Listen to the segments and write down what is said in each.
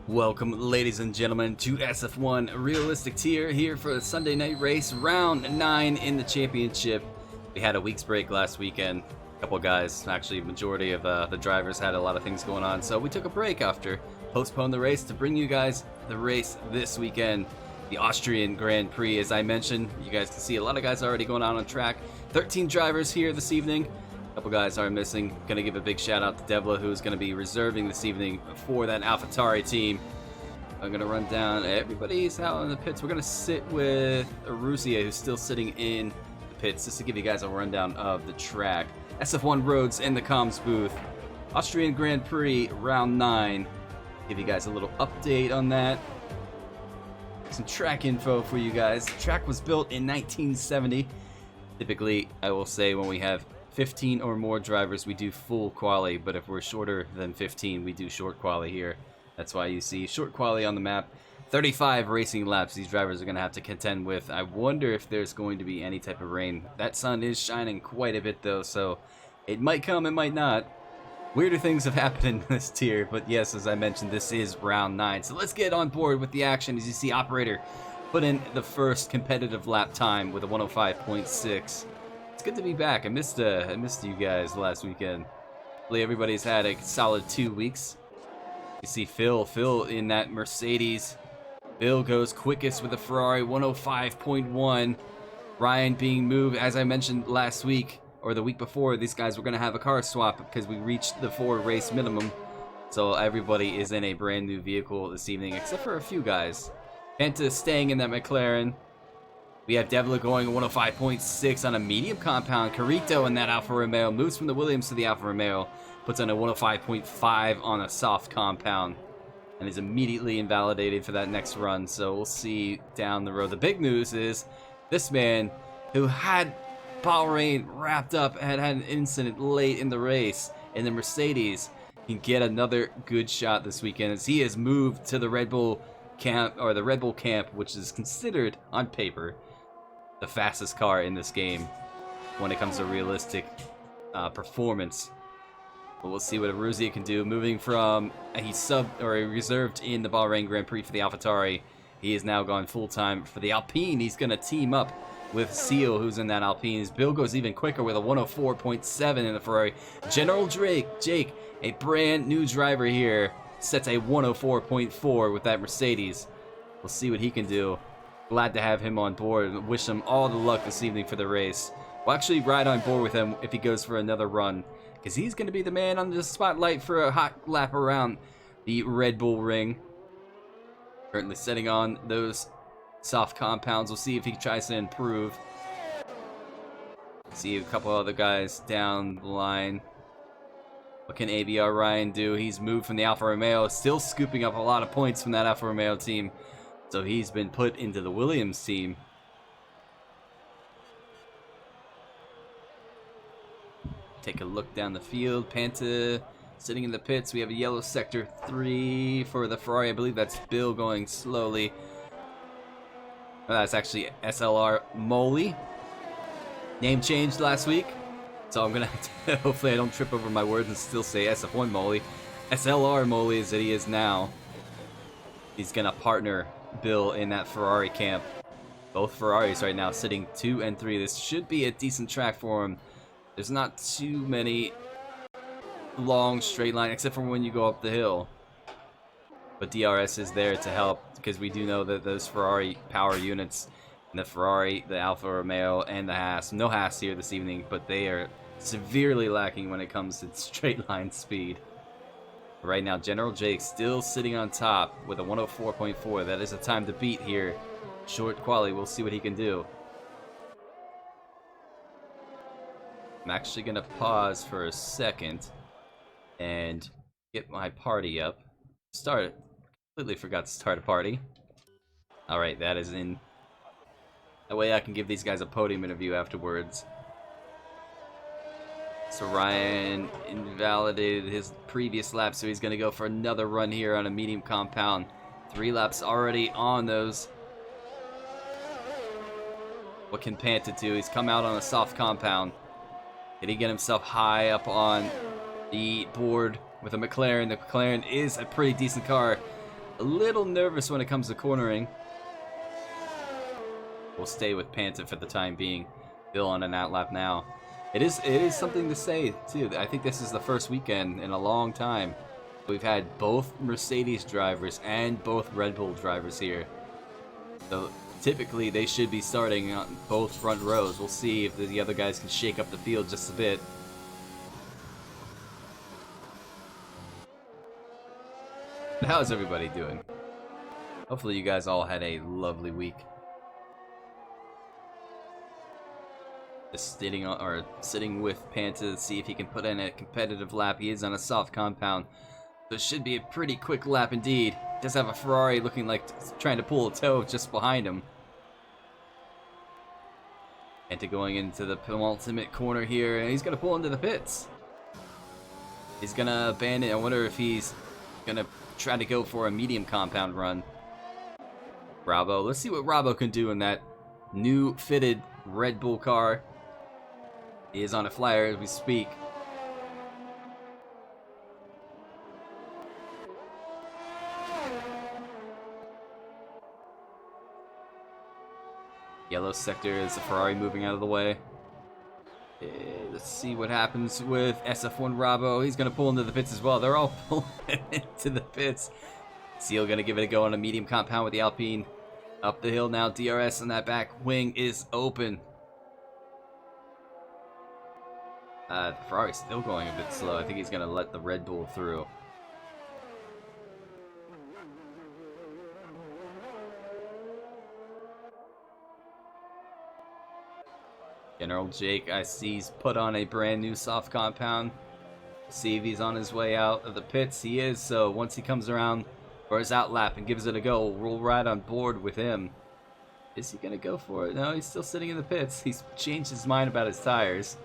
Welcome, ladies and gentlemen, to SF1 Realistic Tier here for the Sunday night race, round 9 in the championship. We had a week's break last weekend. A couple guys, actually majority of the drivers had a lot of things going on, so we took a break after, postponed the race to bring you guys the race this weekend. The Austrian Grand Prix, as I mentioned. You guys can see a lot of guys already going out on track. 13 drivers here this evening. A couple guys are missing. Gonna give a big shout out to Devla, who's gonna be reserving this evening for that AlphaTauri team. I'm gonna run down everybody's out in the pits. We're gonna sit with Aruzia, who's still sitting in the pits, just to give you guys a rundown of the track. SF1 Roads in the comms booth. Austrian Grand Prix round 9. Give you guys a little update on that. Some track info for you guys. The track was built in 1970. Typically, I will say when we have 15 or more drivers, we do full quali, but if we're shorter than 15, we do short quali here. That's why you see short quali on the map. 35 racing laps these drivers are going to have to contend with. I wonder if there's going to be any type of rain. That sun is shining quite a bit though, so it might come, it might not. Weirder things have happened in this tier, but yes, as I mentioned, this is round 9. So let's get on board with the action. As you see, Operator put in the first competitive lap time with a 105.6. It's good to be back. I missed you guys last weekend. Hopefully everybody's had a solid 2 weeks. You see Phil in that Mercedes. Bill goes quickest with a Ferrari, 105.1. Ryan being moved, as I mentioned last week, or the week before, these guys were going to have a car swap because we reached the 4 race minimum. So everybody is in a brand new vehicle this evening, except for a few guys. Penta staying in that McLaren. We have Devla going 105.6 on a medium compound. Carrito in that Alfa Romeo moves from the Williams to the Alfa Romeo, puts on a 105.5 on a soft compound, and is immediately invalidated for that next run. So we'll see down the road. The big news is this man who had Bahrain wrapped up had an incident late in the race in the Mercedes can get another good shot this weekend as he has moved to the Red Bull camp, or the Red Bull camp, which is considered on paper the fastest car in this game when it comes to realistic performance. But we'll see what Aruzia can do. Moving from he reserved in the Bahrain Grand Prix for the AlphaTauri, he has now gone full time for the Alpine. He's going to team up with Seal, who's in that Alpine. His Bill goes even quicker with a 104.7 in the Ferrari. General Jake, a brand new driver here, sets a 104.4 with that Mercedes. We'll see what he can do. Glad to have him on board and wish him all the luck this evening for the race. We'll actually ride on board with him if he goes for another run, because he's going to be the man on the spotlight for a hot lap around the Red Bull ring. Currently setting on those soft compounds. We'll see if he tries to improve. See a couple other guys down the line. What can ABR Ryan do? He's moved from the Alfa Romeo, still scooping up a lot of points from that Alfa Romeo team. So he's been put into the Williams team. Take a look down the field. Panta sitting in the pits. We have a yellow sector 3 for the Ferrari. I believe that's Bill going slowly. That's actually SLR Moley. Name changed last week, so I'm gonna hopefully I don't trip over my words and still say SF1 Moley. SLR Moley is that he is now. He's gonna partner Bill in that Ferrari camp. Both Ferraris right now sitting 2 and 3. This should be a decent track for him. There's not too many long straight line except for when you go up the hill. But DRS is there to help, because we do know that those Ferrari power units, the Ferrari, the Alfa Romeo, and the Haas, no Haas here this evening, but they are severely lacking when it comes to straight line speed. Right now, General Jake still sitting on top with a 104.4. That is a time to beat here. Short quali, we'll see what he can do. I'm actually going to pause for a second and get my party up. Start it. Completely forgot to start a party. Alright, that is in. That way I can give these guys a podium interview afterwards. So Ryan invalidated his previous lap, so he's going to go for another run here on a medium compound. 3 laps already on those. What can Panta do? He's come out on a soft compound. Did he get himself high up on the board with a McLaren? The McLaren is a pretty decent car. A little nervous when it comes to cornering. We'll stay with Panta for the time being. Bill on an outlap now. It is something to say too. I think this is the first weekend in a long time we've had both Mercedes drivers and both Red Bull drivers here. So typically they should be starting on both front rows. We'll see if the other guys can shake up the field just a bit. But how is everybody doing? Hopefully you guys all had a lovely week. Just sitting with Panta to see if he can put in a competitive lap. He is on a soft compound, so it should be a pretty quick lap indeed. He does have a Ferrari looking like trying to pull a toe just behind him. Panta going into the penultimate corner here, and he's gonna pull into the pits. He's gonna abandon. I wonder if he's gonna try to go for a medium compound run. Bravo. Let's see what Bravo can do in that new fitted Red Bull car. He is on a flyer as we speak. Yellow sector is the Ferrari moving out of the way. Let's see what happens with SF1 Bravo. He's going to pull into the pits as well. They're all pulling into the pits. Seal going to give it a go on a medium compound with the Alpine. Up the hill now. DRS on that back wing is open. Ferrari's still going a bit slow. I think he's going to let the Red Bull through. General Jake, I see he's put on a brand new soft compound. See if he's on his way out of the pits. He is, so once he comes around for his outlap and gives it a go, we'll ride on board with him. Is he going to go for it? No, he's still sitting in the pits. He's changed his mind about his tires.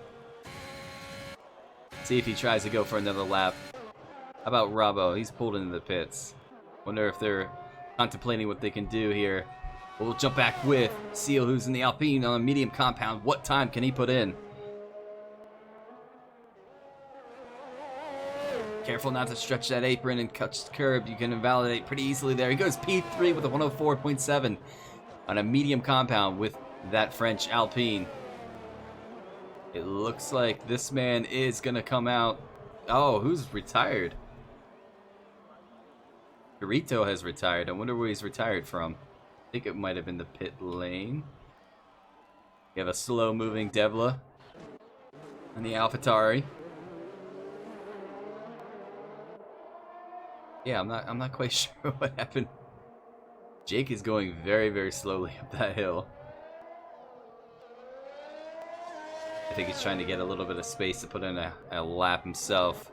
See if he tries to go for another lap. How about Robbo? He's pulled into the pits. Wonder if they're contemplating what they can do here. We'll jump back with Seal, who's in the Alpine on a medium compound. What time can he put in? Careful not to stretch that apron and catch the curb. You can invalidate pretty easily there. He goes P3 with a 104.7 on a medium compound with that French Alpine. It looks like this man is going to come out. Oh, who's retired? Dorito has retired. I wonder where he's retired from. I think it might have been the pit lane. You have a slow-moving Devla and the AlphaTauri. Yeah, I'm not quite sure what happened. Jake is going very, very slowly up that hill. I think he's trying to get a little bit of space to put in a lap himself.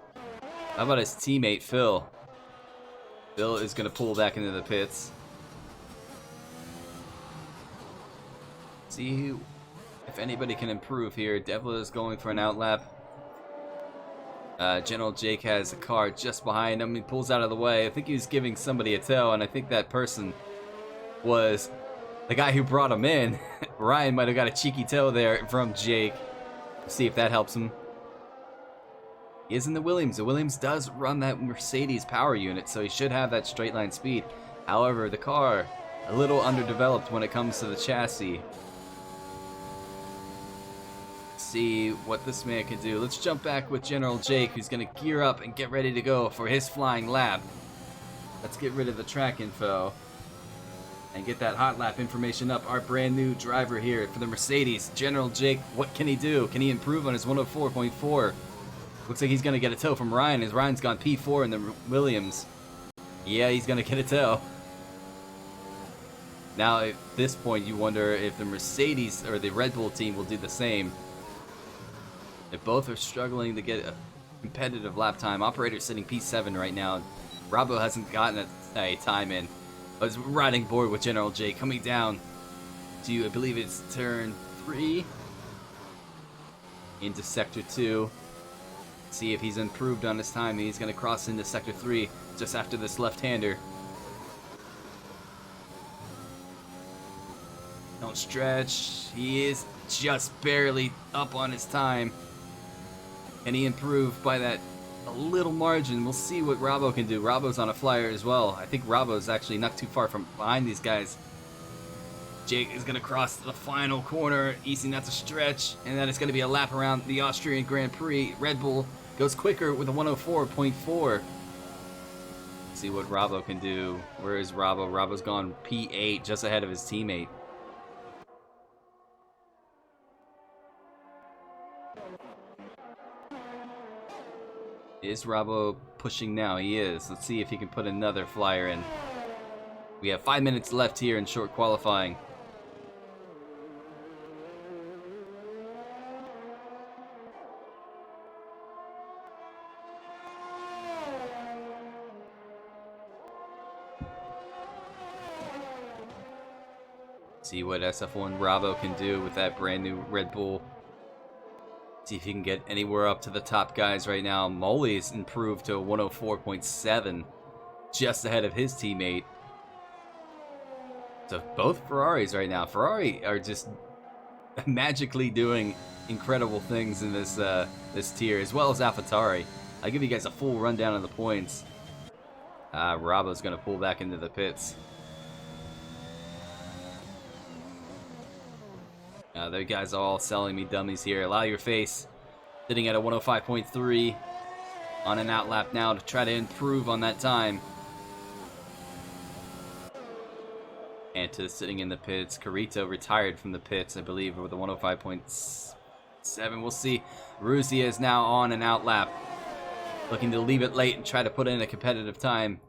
How about his teammate Phil? Phil is going to pull back into the pits. See if anybody can improve here. Devla is going for an outlap. General Jake has a car just behind him. He pulls out of the way. I think he was giving somebody a tow, and I think that person was the guy who brought him in. Ryan might have got a cheeky tow there from Jake. Let's see if that helps him. He is in the Williams. The Williams does run that Mercedes power unit, so he should have that straight line speed. However, the car a little underdeveloped when it comes to the chassis. See what this man can do. Let's jump back with General Jake, who's going to gear up and get ready to go for his flying lap. Let's get rid of the track info and get that hot lap information up. Our brand new driver here for the Mercedes, General Jake. What can he do? Can he improve on his 104.4? Looks like he's going to get a tow from Ryan, as Ryan's gone P4 in the Williams. Yeah, he's going to get a tow. Now, at this point, you wonder if the Mercedes or the Red Bull team will do the same. They both are struggling to get a competitive lap time. Operator's sitting P7 right now. Bravo hasn't gotten a time in. I was riding board with General J, coming down to, I believe it's turn 3, into sector 2. See if he's improved on his time. He's going to cross into sector 3 just after this left-hander. Don't stretch. He is just barely up on his time. Can he improve by that a little margin. We'll see what Rabo can do. Rabo's on a flyer as well. I think Rabo's actually not too far from behind these guys. Jake is going to cross the final corner. Easy not to stretch. And then it's going to be a lap around the Austrian Grand Prix. Red Bull goes quicker with a 104.4. See what Rabo can do. Where is Rabo? Rabo's gone P8, just ahead of his teammate. Is Rabo pushing now? He is. Let's see if he can put another flyer in. We have 5 minutes left here in short qualifying. See what SF1 Rabo can do with that brand new Red Bull. See if he can get anywhere up to the top guys right now. Molly's improved to a 104.7, just ahead of his teammate. So both Ferraris right now. Ferrari are just magically doing incredible things in this this tier, as well as AlphaTauri. I'll give you guys a full rundown of the points. Rabo's gonna pull back into the pits. The guys are all selling me dummies here. Allow your face, sitting at a 105.3 on an outlap now to try to improve on that time. Anta sitting in the pits. Carito retired from the pits, I believe, with a 105.7. We'll see. Ruzia is now on an outlap, looking to leave it late and try to put in a competitive time.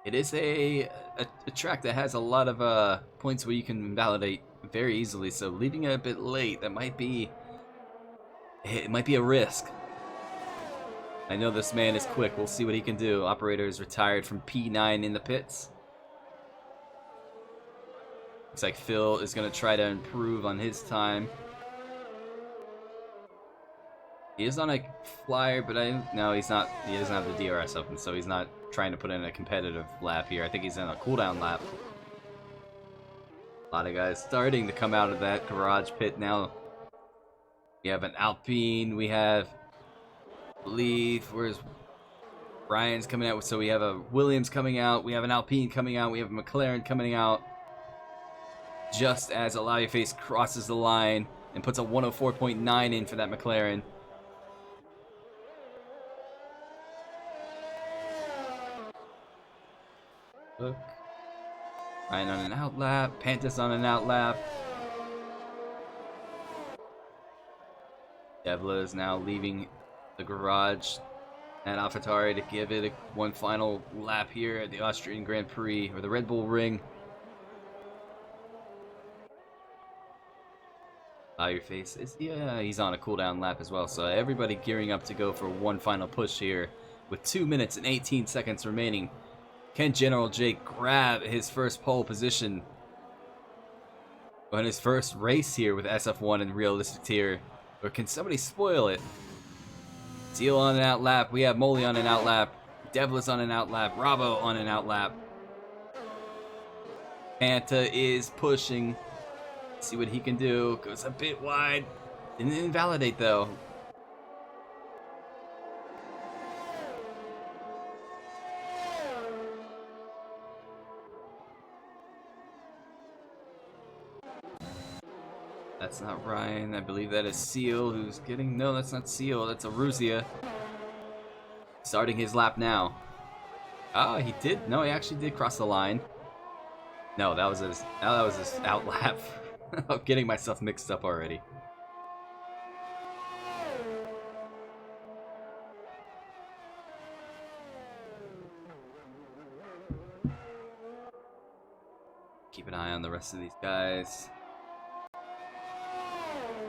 It is a track that has a lot of points where you can invalidate very easily, so leaving it a bit late, it might be a risk. I know this man is quick. We'll see what he can do. Operator is retired from P9 in the pits. Looks like Phil is going to try to improve on his time. He is on a flyer, but no, he's not. He doesn't have the DRS open, so he's not trying to put in a competitive lap here. I think he's in a cooldown lap. A lot of guys starting to come out of that garage pit now. We have an Alpine. We have, I believe, where's Brian's coming out? So we have a Williams coming out. We have an Alpine coming out. We have a McLaren coming out. Just as Allow Your Face crosses the line and puts a 104.9 in for that McLaren. Look. Ryan on an outlap. Pantas on an outlap. Devla is now leaving the garage at AlphaTauri to give it one final lap here at the Austrian Grand Prix, or the Red Bull Ring. Your face is, yeah, he's on a cooldown lap as well, so everybody gearing up to go for one final push here with 2 minutes and 18 seconds remaining. Can General Jake grab his first pole position on his first race here with SF1 and Realistic Tier, or can somebody spoil it? Seal on an outlap. We have Molly on an outlap. Devlis on an outlap. Rabo on an outlap. Panta is pushing. See what he can do. Goes a bit wide. Didn't invalidate though. That's not Ryan. I believe that is Seal who's getting... No, that's not Seal. That's a Ruzia. Starting his lap now. Oh, he did. No, he actually did cross the line. No, that was his out lap. I'm getting myself mixed up already. Keep an eye on the rest of these guys.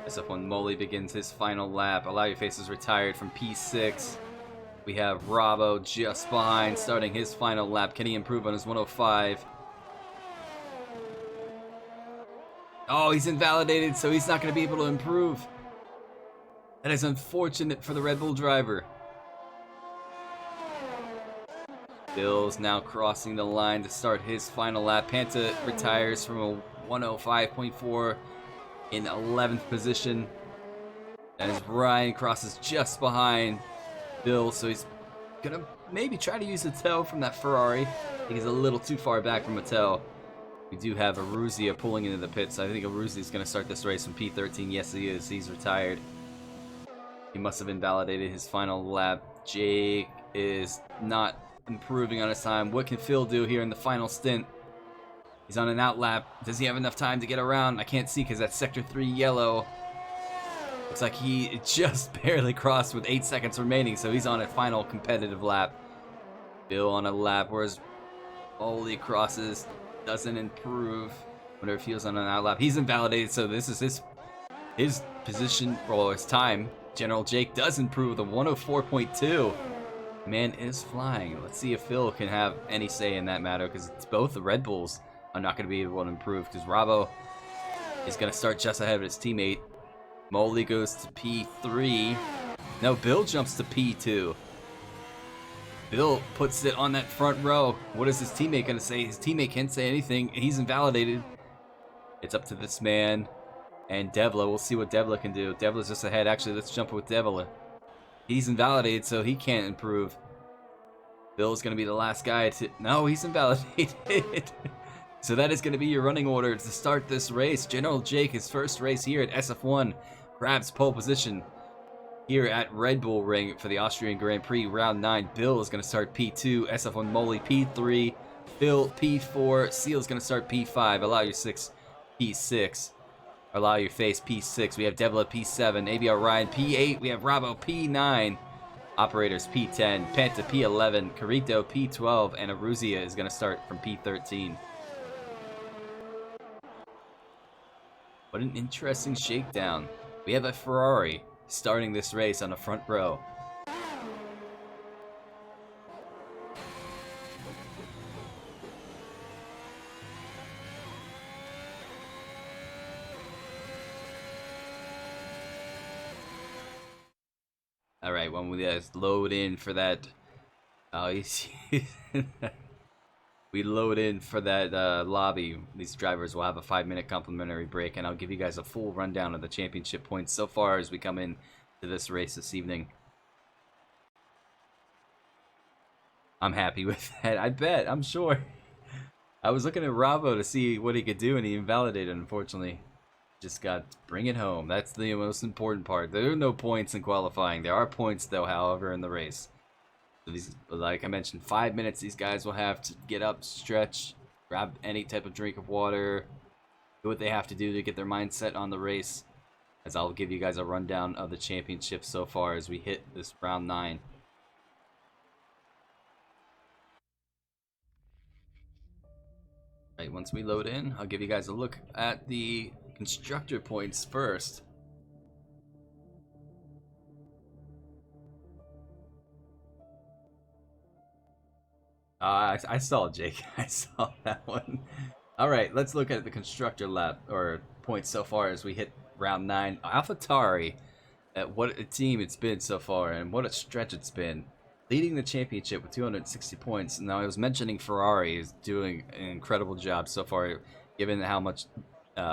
SF1 Molly begins his final lap. Allow Your Face is retired from P6. We have Rabo just behind, starting his final lap. Can he improve on his 105? Oh, he's invalidated, so he's not going to be able to improve. That is unfortunate for the Red Bull driver. Bill's now crossing the line to start his final lap. Panta retires from a 105.4 in 11th position. As Ryan crosses just behind Bill, so he's gonna maybe try to use the tail from that Ferrari. I think he's a little too far back from Mattel. We do have Aruzia pulling into the pits. I think Aruzia is going to start this race from P13. Yes, he is. He's retired. He must have invalidated his final lap. Jake is not improving on his time. What can Phil do here in the final stint? He's on an out lap. Does he have enough time to get around? I can't see because that's Sector 3 yellow. Looks like he just barely crossed with 8 seconds remaining, so he's on a final competitive lap. Bill on a lap, whereas Oli crosses, doesn't improve. Wonder if he was on an out lap. He's invalidated, so this is his position, or his time. General Jake does improve with a 104.2. Man is flying. Let's see if Phil can have any say in that matter, because it's both the Red Bulls are not going to be able to improve, because Rabo is going to start just ahead of his teammate. Molly goes to P3. No, Bill jumps to P2. Bill puts it on that front row. What is his teammate going to say? His teammate can't say anything. He's invalidated. It's up to this man and Devla. We'll see what Devla can do. Devla's just ahead. Actually, let's jump with Devla. He's invalidated, so he can't improve. Bill's going to be the last guy to... No, he's invalidated. So that is going to be your running order to start this race. General Jake, his first race here at SF1, grabs pole position here at Red Bull Ring for the Austrian Grand Prix round 9. Bill is going to start P2, SF1 Molly P3, Phil P4, Seal's going to start P5, Allow Your 6 P6, Allow Your Face P6, we have Devla P7, ABR Ryan P8, we have Rabo P9, Operators P10, Panta P11, Carito P12, and Aruzia is going to start from P13. What an interesting shakedown. We have a Ferrari starting this race on the front row. All right, when we load in for that, we load in for that lobby. These drivers will have a 5-minute complimentary break, and I'll give you guys a full rundown of the championship points so far as we come in to this race this evening. I'm happy with that. I bet. I'm sure. I was looking at Rabo to see what he could do, and he invalidated, unfortunately. Just got to bring it home. That's the most important part. There are no points in qualifying. There are points, though, however, in the race. So these, like I mentioned, 5 minutes these guys will have to get up, stretch, grab any type of drink of water, do what they have to do to get their mindset on the race, as I'll give you guys a rundown of the championship so far as we hit this round 9. Right, once we load in, I'll give you guys a look at the constructor points first. I saw Jake. I saw that one. All right, let's look at the constructor lap or points so far as we hit round 9. AlphaTauri, what a team it's been so far, and what a stretch it's been, leading the championship with 260 points. Now I was mentioning Ferrari is doing an incredible job so far, given how much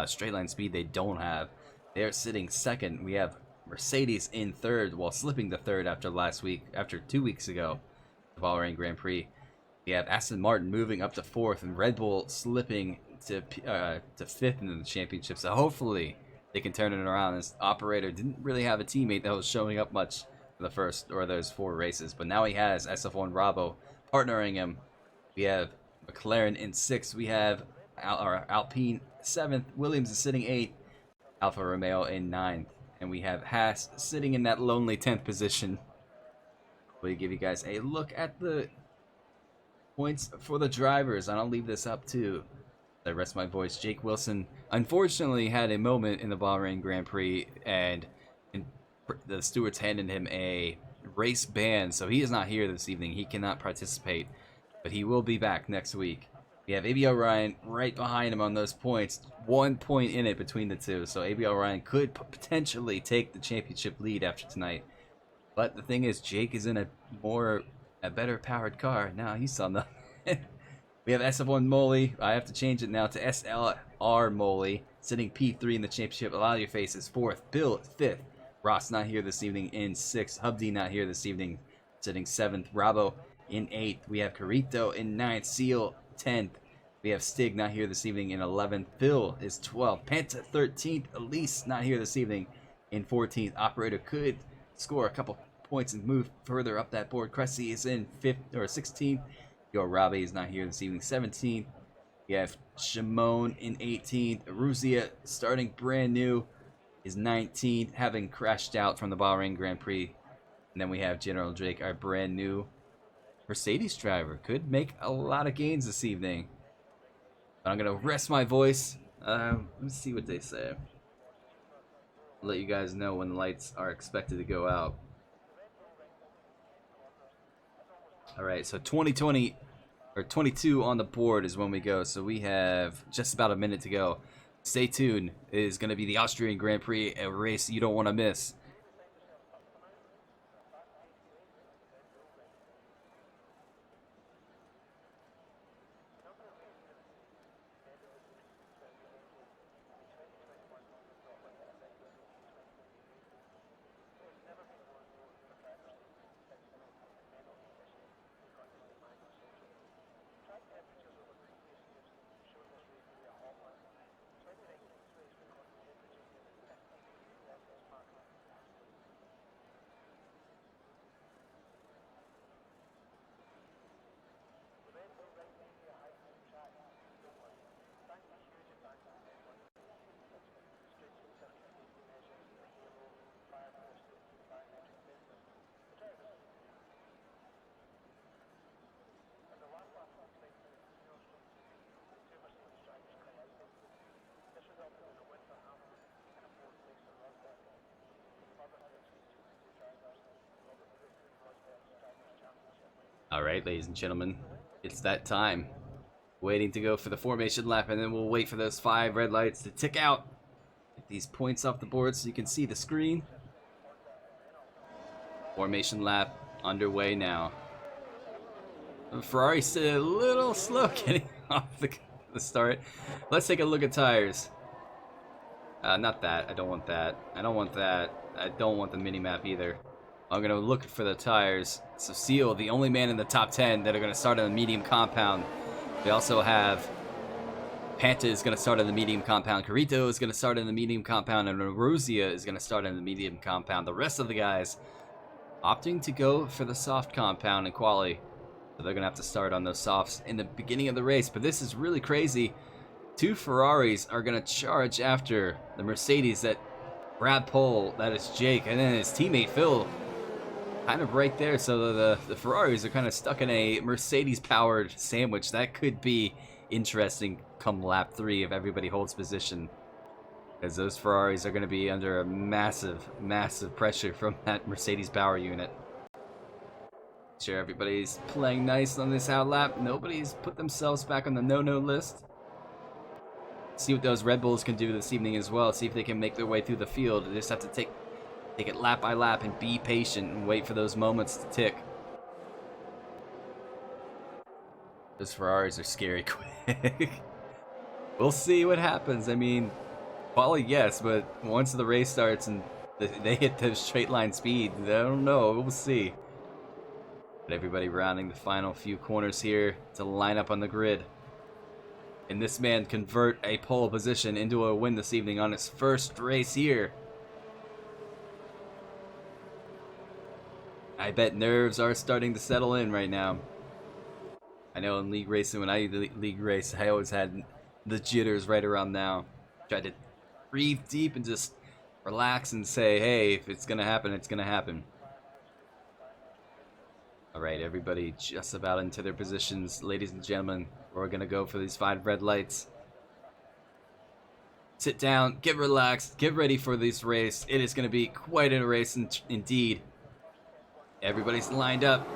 straight line speed they don't have. They're sitting second. We have Mercedes in third, while slipping to third after 2 weeks ago, the Bahrain Grand Prix. We have Aston Martin moving up to 4th, and Red Bull slipping to 5th in the championship. So hopefully they can turn it around. This operator didn't really have a teammate that was showing up much for the first or those 4 races, but now he has SF1 Rabo partnering him. We have McLaren in 6th. We have Alpine 7th. Williams is sitting 8th. Alfa Romeo in 9th, and we have Haas sitting in that lonely 10th position. We'll give you guys a look at the points for the drivers, and I'll leave this up too. I rest my voice. Jake Wilson unfortunately had a moment in the Bahrain Grand Prix, and the stewards handed him a race ban, so he is not here this evening. He cannot participate, but he will be back next week. We have ABL Ryan right behind him on those points. 1 point in it between the two, so ABL Ryan could potentially take the championship lead after tonight. But the thing is, Jake is in a better powered car. Now he saw nothing. We have SF1 Molly. I have to change it now to SLR Molly, sitting P3 in the championship. Allow Your Face is 4th. Bill 5th. Ross not here this evening in 6th. Hubdy not here this evening. sitting 7th. Bravo in 8th. We have Carito in 9th. Seal 10th. We have Stig not here this evening in 11th. Phil is 12th. Panta 13th. Elise not here this evening in 14th. Operator could score a couple points and move further up that board. Cressy is in 5th or 16th. Yo Robbie is not here this evening, 17th. We have Shimon in 18th. Aruzia starting brand new is 19th, having crashed out from the Bahrain Grand Prix. And then we have General Drake, our brand new Mercedes driver. Could make a lot of gains this evening. But I'm going to rest my voice. Let me see what they say. I'll let you guys know when the lights are expected to go out. Alright, so 2020 or 22 on the board is when we go. So we have just about a minute to go. Stay tuned. It is going to be the Austrian Grand Prix, a race you don't want to miss. Alright, ladies and gentlemen, it's that time. Waiting to go for the formation lap, and then we'll wait for those 5 red lights to tick out. Get these points off the board so you can see the screen. Formation lap underway now. Ferrari's a little slow getting off the start. Let's take a look at tires. Not that. I don't want that. I don't want that. I don't want the mini-map either. I'm going to look for the tires. So Seal, the only man in the top 10 that are going to start on the medium compound. We also have Panta is going to start on the medium compound. Carito is going to start in the medium compound. And Aruzia is going to start in the medium compound. The rest of the guys opting to go for the soft compound in quali. So they're going to have to start on those softs in the beginning of the race. But this is really crazy. 2 Ferraris are going to charge after the Mercedes that grabbed pole. That is Jake. And then his teammate Phil kind of right there. So the Ferraris are kind of stuck in a Mercedes-powered sandwich. That could be interesting come lap 3 if everybody holds position. Because those Ferraris are going to be under a massive, massive pressure from that Mercedes power unit. Sure, everybody's playing nice on this out lap. Nobody's put themselves back on the no-no list. See what those Red Bulls can do this evening as well. See if they can make their way through the field. They just have to take it lap by lap and be patient and wait for those moments to tick. Those Ferraris are scary quick. We'll see what happens. I mean, probably yes, but once the race starts and they hit the straight line speed, I don't know. We'll see. But everybody rounding the final few corners here to line up on the grid. And this man convert a pole position into a win this evening on his first race here. I bet nerves are starting to settle in right now. I know in league racing, when I league race, I always had the jitters right around now. Tried to breathe deep and just relax and say, hey, if it's going to happen, it's going to happen. Alright, everybody just about into their positions. Ladies and gentlemen, we're going to go for these 5 red lights. Sit down, get relaxed, get ready for this race. It is going to be quite a race indeed. Everybody's lined up.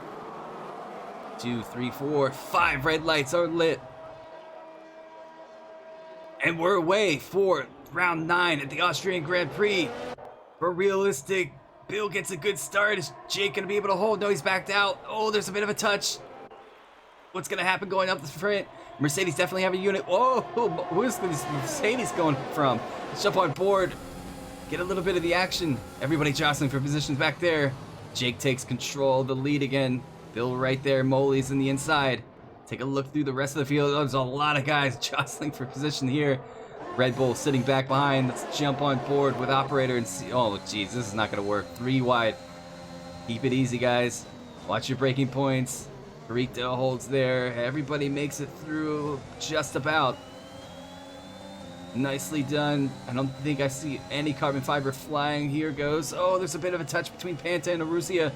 2, 3, 4, 5 red lights are lit. And we're away for round 9 at the Austrian Grand Prix. For realistic, Bill gets a good start. Is Jake going to be able to hold? No, he's backed out. Oh, there's a bit of a touch. What's going to happen going up the front? Mercedes definitely have a unit. Whoa, where's this Mercedes going from? Let's jump on board. Get a little bit of the action. Everybody jostling for positions back there. Jake takes control of the lead again. Bill right there. Molly's in the inside. Take a look through the rest of the field. Oh, there's a lot of guys jostling for position here. Red Bull sitting back behind. Let's jump on board with operator and see. Oh, jeez, this is not going to work. 3 wide. Keep it easy, guys. Watch your braking points. Carito holds there. Everybody makes it through just about. Nicely done. I don't think I see any carbon fiber flying. Here goes. Oh, there's a bit of a touch between Panta and Austria.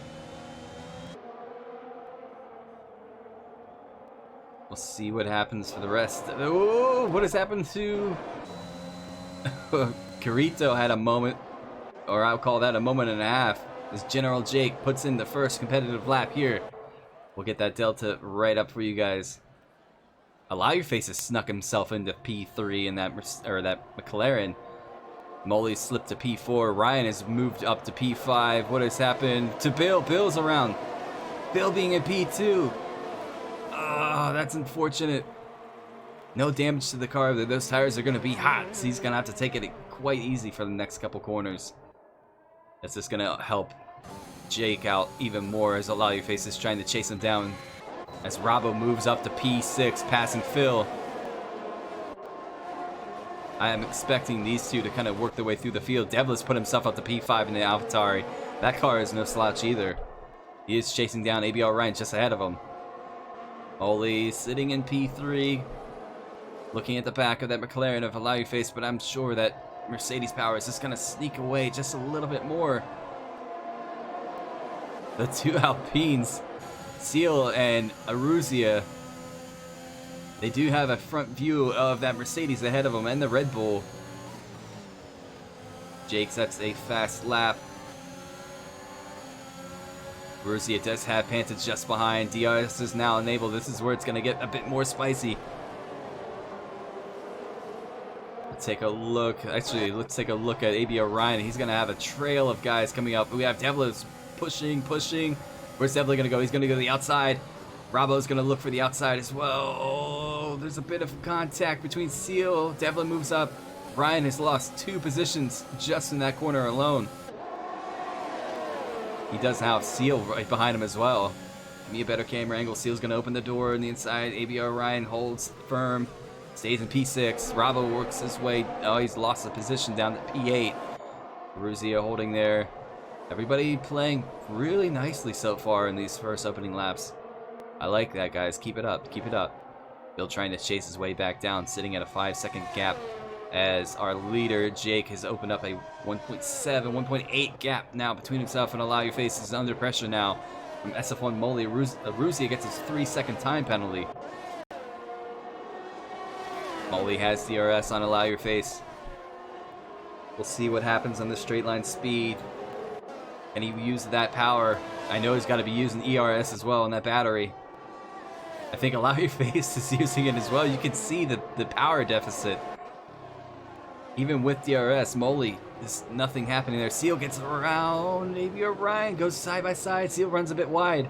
We'll see what happens for the rest. Oh, what has happened to... Carito had a moment, or I'll call that a moment and a half, as General Jake puts in the first competitive lap here. We'll get that delta right up for you guys. Allow Your Face has snuck himself into P3 in that McLaren. Molly slipped to P4. Ryan has moved up to P5. What has happened to Bill? Bill's around. Bill being in P2. Oh, that's unfortunate. No damage to the car. Those tires are going to be hot, so he's going to have to take it quite easy for the next couple corners. That's just going to help Jake out even more as Allow Your Face is trying to chase him down. As Robbo moves up to P6, passing Phil. I am expecting these two to kind of work their way through the field. Devla's put himself up to P5 in the AlphaTauri. That car is no slouch either. He is chasing down ABL Ryan just ahead of him. Oli sitting in P3. Looking at the back of that McLaren of Allow Your Face, but I'm sure that Mercedes power is just going to sneak away just a little bit more. The two Alpines, Seal and Austria, they do have a front view of that Mercedes ahead of them and the Red Bull. Jake sets a fast lap. Austria does have Panta just behind. DRS is now enabled. This is where it's going to get a bit more spicy. Let's take a look. Actually, let's take a look at ABO Ryan. He's going to have a trail of guys coming up. We have Devla's pushing. Where's Devla going to go? He's going to go to the outside. Bravo's going to look for the outside as well. Oh, there's a bit of contact between Seal. Devla moves up. Ryan has lost 2 positions just in that corner alone. He does have Seal right behind him as well. Give me a better camera angle. Seal's going to open the door on the inside. ABR Ryan holds firm. Stays in P6. Bravo works his way. Oh, he's lost a position down to P8. Ruzia holding there. Everybody playing really nicely so far in these first opening laps. I like that, guys. Keep it up. Keep it up. Bill trying to chase his way back down, sitting at a 5-second gap as our leader, Jake, has opened up a 1.7, 1.8 gap now between himself and Allow Your Face. Is under pressure now from SF1 Molly. Ruzia gets his 3-second time penalty. Molly has DRS on Allow Your Face. We'll see what happens on the straight line speed. And he used that power. I know he's got to be using ERS as well on that battery. I think Allow Your Face is using it as well. You can see the power deficit. Even with DRS, Molly, there's nothing happening there. Seal gets around. Maybe Ryan goes side by side. Seal runs a bit wide.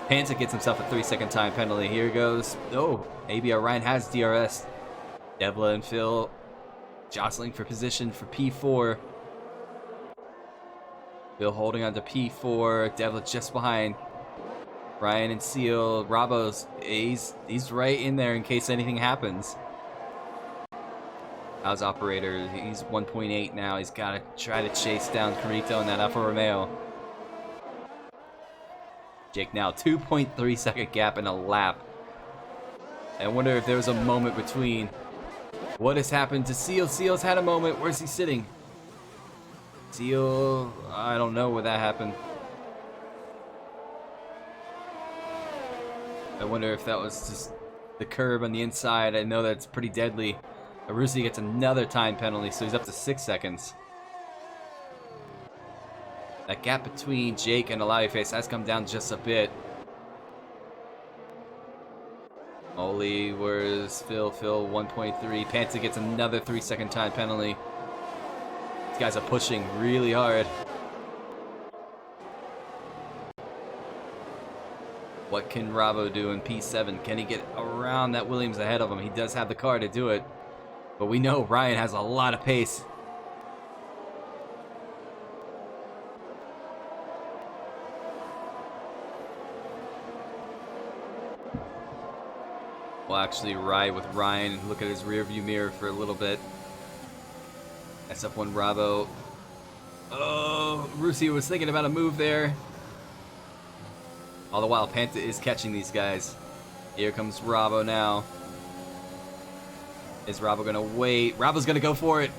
Panta gets himself a 3-second time penalty. Here goes. Oh, ABR Ryan has DRS. Devla and Phil jostling for position for P4. Phil holding on to P4. Devla just behind. Ryan and Seal. Rabo's, he's right in there in case anything happens. How's operator? He's 1.8 now. He's got to try to chase down Carito in that Alfa Romeo. Jake now 2.3 second gap in a lap. I wonder if there was a moment between. What has happened to Seal? Seal's had a moment. Where's he sitting? Seal, I don't know where that happened. I wonder if that was just the curb on the inside. I know that's pretty deadly. Arusi gets another time penalty, so he's up to 6 seconds. That gap between Jake and Allow Your Face has come down just a bit. Oli, where's Phil? Phil, 1.3. Panta gets another 3-second time penalty. These guys are pushing really hard. What can Ravo do in P7? Can he get around that Williams ahead of him? He does have the car to do it. But we know Ryan has a lot of pace. We'll actually ride with Ryan and look at his rear view mirror for a little bit. SF1 Bravo. Oh, Rusi was thinking about a move there. All the while, Panta is catching these guys. Here comes Bravo now. Is Bravo gonna wait? Bravo's gonna go for it.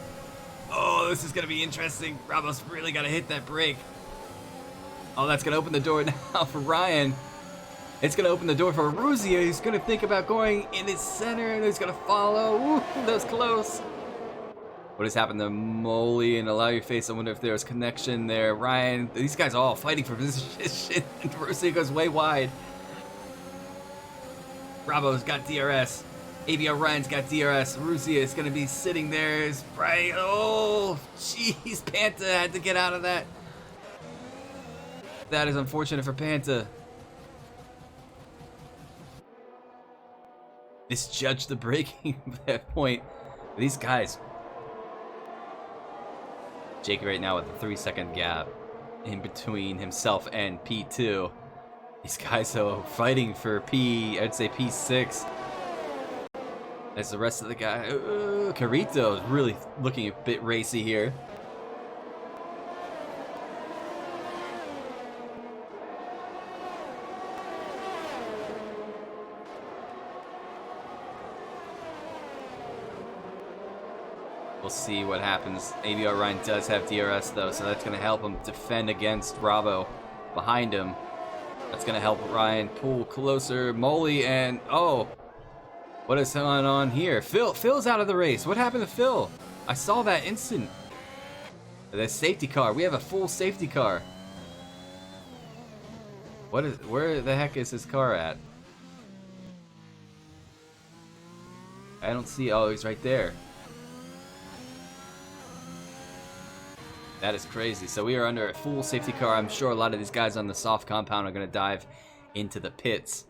Oh, this is gonna be interesting. Bravo's really gotta hit that brake. Oh, that's gonna open the door now for Ryan. It's gonna open the door for Ruzia. He's gonna think about going in his center and he's gonna follow. Ooh, that was close. What has happened to Molly and Allow Your Face? I wonder if there's connection there. Ryan, these guys are all fighting for position. And Ruzia goes way wide. Bravo's got DRS. ABR Ryan's got DRS. Ruzia is gonna be sitting there. Right. Oh, jeez, Panta had to get out of that. That is unfortunate for Panta. Misjudged the braking at that point. These guys. Jake right now with a 3-second gap in between himself and P2. These guys are fighting for I'd say P6. As the rest of the guy, Carito is really looking a bit racy here. We'll see what happens. ABR Ryan does have DRS though, so that's going to help him defend against Bravo behind him. That's going to help Ryan pull closer. Molly and oh, what is going on here? Phil's out of the race. What happened to Phil? I saw that instant. The safety car. We have a full safety car. Where the heck is his car at? I don't see. Oh, he's right there. That is crazy. So we are under a full safety car. I'm sure a lot of these guys on the soft compound are going to dive into the pits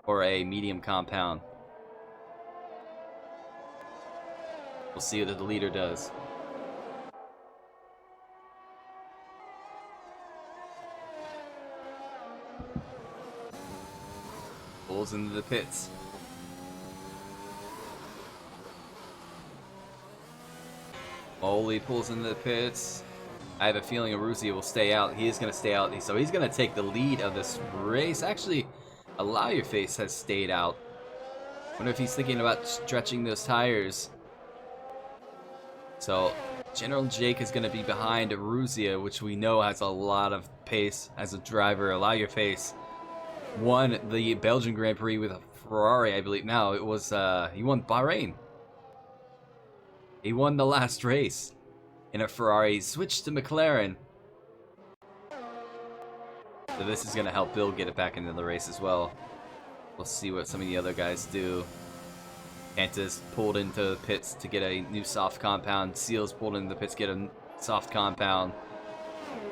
for a medium compound. We'll see what the leader does. Pulls into the pits. Molly pulls into the pits. I have a feeling Aruzzi will stay out. He is going to stay out. So he's going to take the lead of this race. Actually, Allow Your Face has stayed out. Wonder if he's thinking about stretching those tires. So General Jake is going to be behind Aruzia, which we know has a lot of pace as a driver. Allow Your Face won the Belgian Grand Prix with a Ferrari, I believe. No, it was he won Bahrain. He won the last race in a Ferrari, switched to McLaren. So this is going to help Bill get it back into the race as well. We'll see what some of the other guys do. Panta's pulled into the pits to get a new soft compound. Seals pulled into the pits to get a soft compound.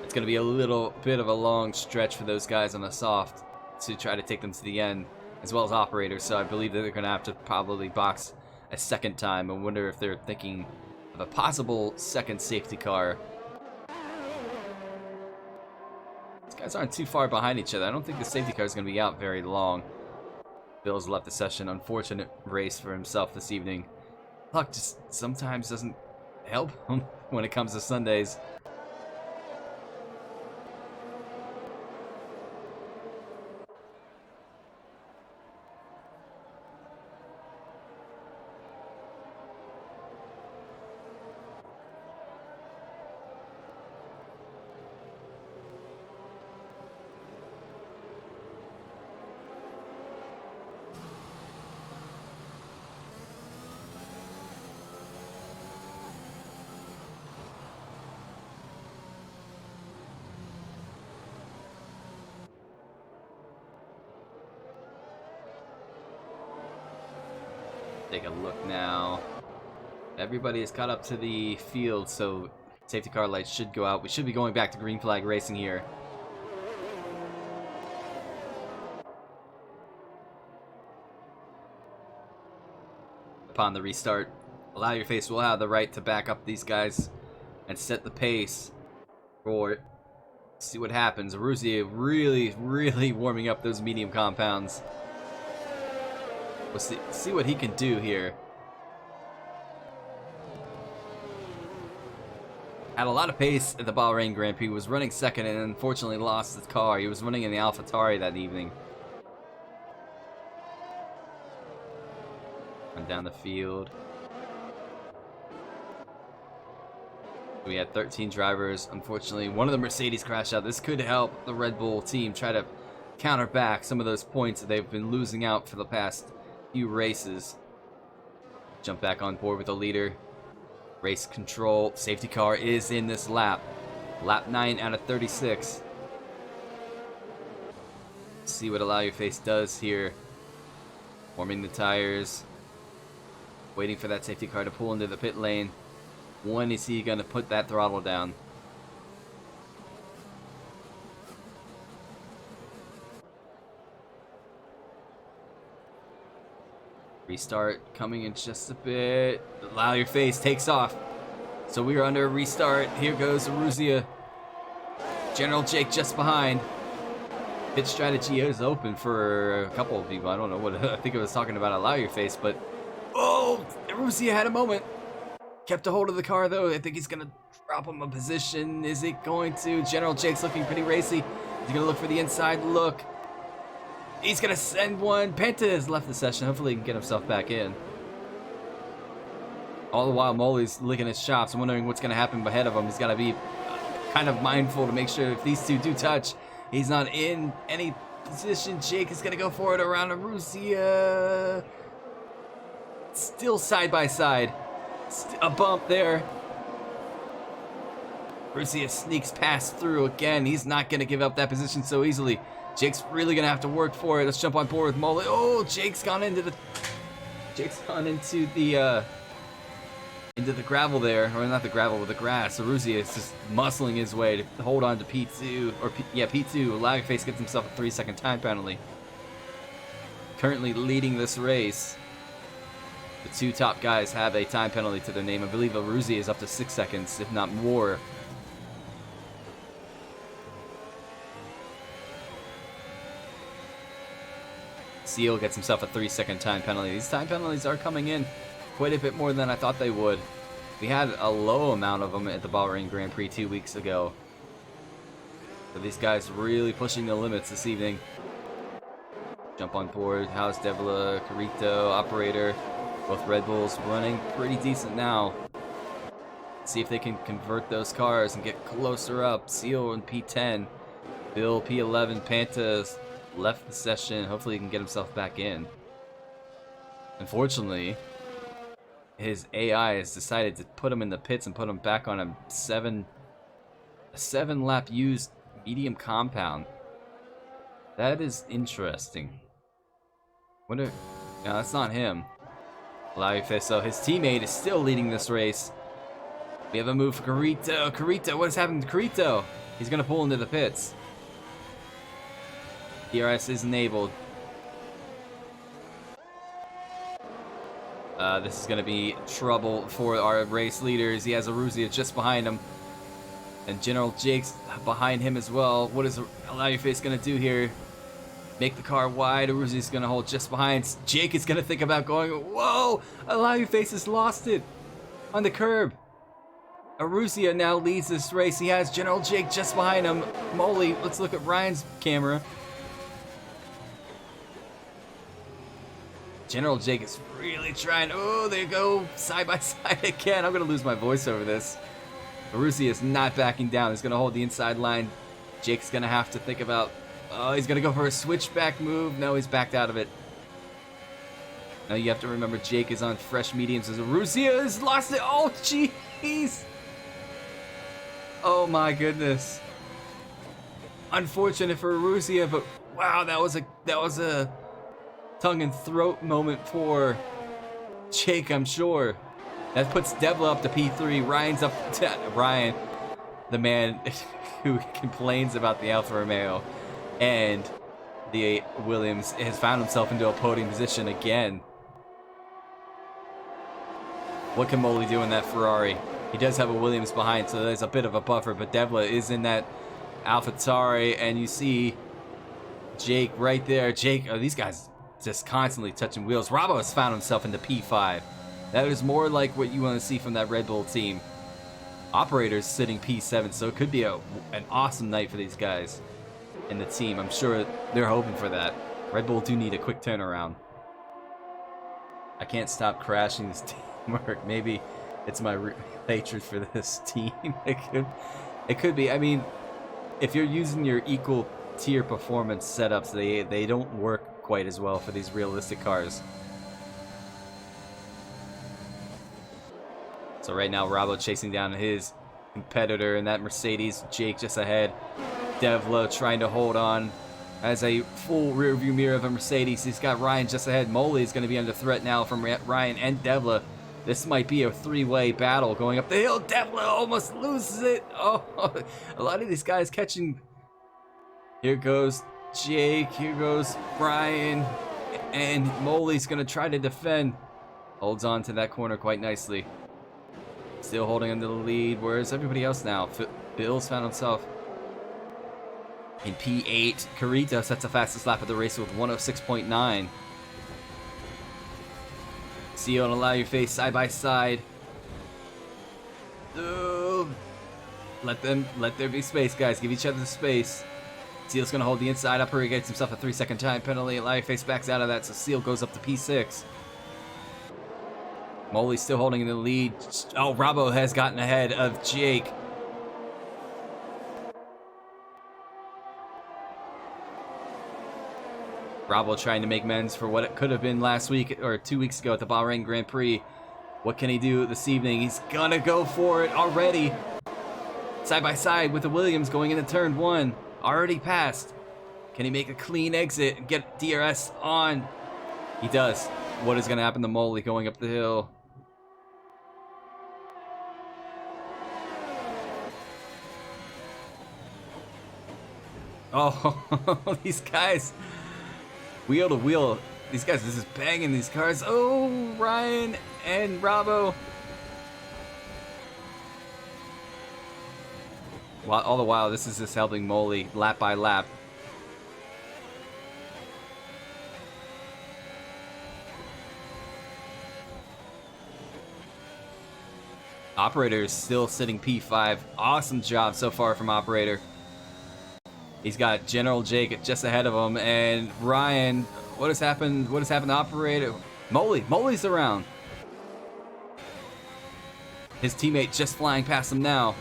It's going to be a little bit of a long stretch for those guys on the soft to try to take them to the end, as well as operators. So I believe that they're going to have to probably box a second time. I wonder if they're thinking of a possible second safety car. These guys aren't too far behind each other. I don't think the safety car is going to be out very long. Bill's left the session. Unfortunate race for himself this evening. Luck just sometimes doesn't help him when it comes to Sundays. Take a look now. Everybody is caught up to the field, so safety car lights should go out. We should be going back to green flag racing here. Upon the restart, Allow Your Face will have the right to back up these guys and set the pace for it. See what happens. Aruzzi really warming up those medium compounds. We'll see what he can do here. Had a lot of pace at the Bahrain Grand Prix, was running second and unfortunately lost his car. He was running in the AlphaTauri that evening. Went down the field. We had 13 drivers. Unfortunately, one of the Mercedes crashed out. This could help the Red Bull team try to counter back some of those points that they've been losing out for the past few races. Jump back on board with the leader. Race control. Safety car is in this lap. Lap 9 out of 36. See what Allow Your Face does here. Warming the tires. Waiting for that safety car to pull into the pit lane. When is he going to put that throttle down? Restart coming in just a bit. Allow Your Face takes off. So we are under a restart. Here goes Aruzia. General Jake just behind. Pit strategy is open for a couple of people. I don't know what I think it was talking about Allow Your Face, but oh, Aruzia had a moment. Kept a hold of the car though. I think he's gonna drop him a position. Is it going to? General Jake's looking pretty racy. He's gonna look for the inside look. He's gonna send one. Penta has left the session. Hopefully he can get himself back in. All the while Molly's licking his chops. I'm wondering what's gonna happen ahead of him. He's gotta be kind of mindful to make sure if these two do touch, he's not in any position. Jake is gonna go for it around Aruzia. Still side by side. A bump there. Aruzia sneaks past through again. He's not going to give up that position so easily. Jake's really going to have to work for it. Let's jump on board with Molly. Oh, Jake's gone into the gravel there, or not the gravel, but the grass. Aruzia is just muscling his way to hold on to P2, or P2. Allow Your Face gets himself a 3-second time penalty. Currently leading this race. The two top guys have a time penalty to their name. I believe Aruzia is up to 6 seconds, if not more. Seal gets himself a 3-second time penalty. These time penalties are coming in quite a bit more than I thought they would. We had a low amount of them at the Bahrain Grand Prix 2 weeks ago. So these guys really pushing the limits this evening. Jump on board. How's Devla, Carito, Operator. Both Red Bulls running pretty decent now. See if they can convert those cars and get closer up. Seal in P10. Bill P11. Panta's left the session. Hopefully he can get himself back in. Unfortunately, his AI has decided to put him in the pits and put him back on a 7-lap used medium compound. That is interesting. Wonder. No, that's not him. Allow Your Face. So his teammate is still leading this race. We have a move for Carito. Carito, what is happening to Carito? He's going to pull into the pits. DRS is enabled. This is going to be trouble for our race leaders. He has Aruzia just behind him. And General Jake's behind him as well. What is Allow Your Face going to do here? Make the car wide. Aruzia's going to hold just behind. Jake is going to think about going. Whoa! Allow Your Face has lost it on the curb. Aruzia now leads this race. He has General Jake just behind him. Moly, let's look at Ryan's camera. General Jake is really trying. Oh, they go side by side again. I'm going to lose my voice over this. Aruzia is not backing down. He's going to hold the inside line. Jake's going to have to think about. Oh, he's going to go for a switchback move. No, he's backed out of it. Now you have to remember Jake is on fresh mediums as Aruzia has lost it. Oh, jeez. Oh, my goodness. Unfortunate for Aruzia, but wow, that was a tongue and throat moment for Jake, I'm sure. That puts Devla up to P3. Ryan's up to Ryan, the man who complains about the Alfa Romeo and the Williams, has found himself into a podium position again. What can Molly do in that Ferrari? He does have a Williams behind, so there's a bit of a buffer, but Devla is in that AlphaTauri, and you see Jake right there. Jake, oh, these guys just constantly touching wheels. Bravo has found himself into P5. That is more like what you want to see from that Red Bull team. Operator's sitting P7, so it could be an awesome night for these guys in the team. I'm sure they're hoping for that. Red Bull do need a quick turnaround. I can't stop crashing this teamwork. Maybe it's my hatred for this team. It could be. I mean, if you're using your equal tier performance setups, they don't work quite as well for these realistic cars. So right now, Rabo chasing down his competitor in that Mercedes. Jake just ahead. Devla trying to hold on. Has a full rear view mirror of a Mercedes. He's got Ryan just ahead. Moley is going to be under threat now from Ryan and Devla. This might be a three-way battle going up the hill. Devla almost loses it. Oh, a lot of these guys catching. Here goes Jake. Here goes Ryan. And Moley's going to try to defend. Holds on to that corner quite nicely. Still holding into the lead. Where's everybody else now? Bill's found himself in P8. Carita sets the fastest lap of the race with 106.9. Seal and allow your face side by side. Let there be space, guys. Give each other the space. Seal's gonna hold the inside upper. He gets himself a 3-second time penalty. Allow your face backs out of that, so Seal goes up to P6. Moley's still holding in the lead. Oh, Rabo has gotten ahead of Jake. Rabo trying to make amends for what it could have been last week or 2 weeks ago at the Bahrain Grand Prix. What can he do this evening? He's gonna go for it already. Side by side with the Williams going into turn 1. Already passed. Can he make a clean exit and get DRS on? He does. What is gonna happen to Moley going up the hill? Oh, these guys. Wheel to wheel. These guys are just banging these cars. Oh, Ryan and Rabo. All the while, this is just helping Moley lap by lap. Operator is still sitting P5. Awesome job so far from Operator. He's got General Jake just ahead of him, and Ryan. What has happened? What has happened to Operator? Moley's around. His teammate just flying past him now.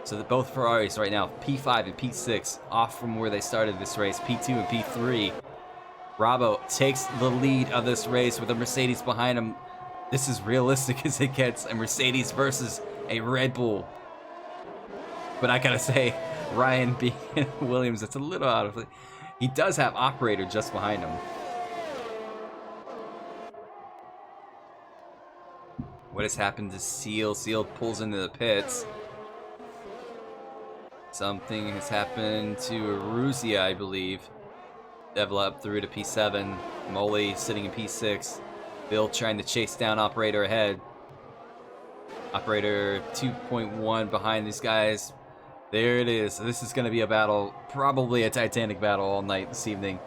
So that both Ferraris right now, P5 and P6, off from where they started this race, P2 and P3. Rabo takes the lead of this race with a Mercedes behind him. This is realistic as it gets, a Mercedes versus a Red Bull. But I gotta say, Ryan being Williams, it's a little out of it. He does have Operator just behind him. What has happened to Seal? Seal pulls into the pits. Something has happened to Aruzia, I believe. Devla up through to P7. Moley sitting in P6. Bill trying to chase down Operator ahead. Operator 2.1 behind these guys. There it is. This is going to be a battle, probably a Titanic battle all night this evening.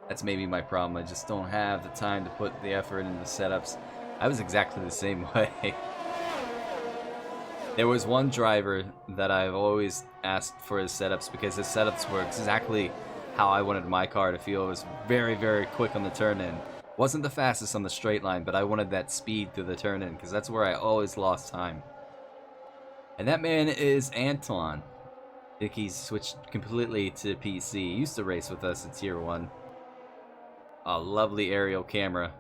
That's maybe my problem. I just don't have the time to put the effort into the setups. I was exactly the same way. There was one driver that I've always asked for his setups because his setups were exactly how I wanted my car to feel. It was very, very quick on the turn-in. Wasn't the fastest on the straight line, but I wanted that speed through the turn-in because that's where I always lost time. And that man is Anton. I think he's switched completely to PC. He used to race with us at Tier 1. A lovely aerial camera.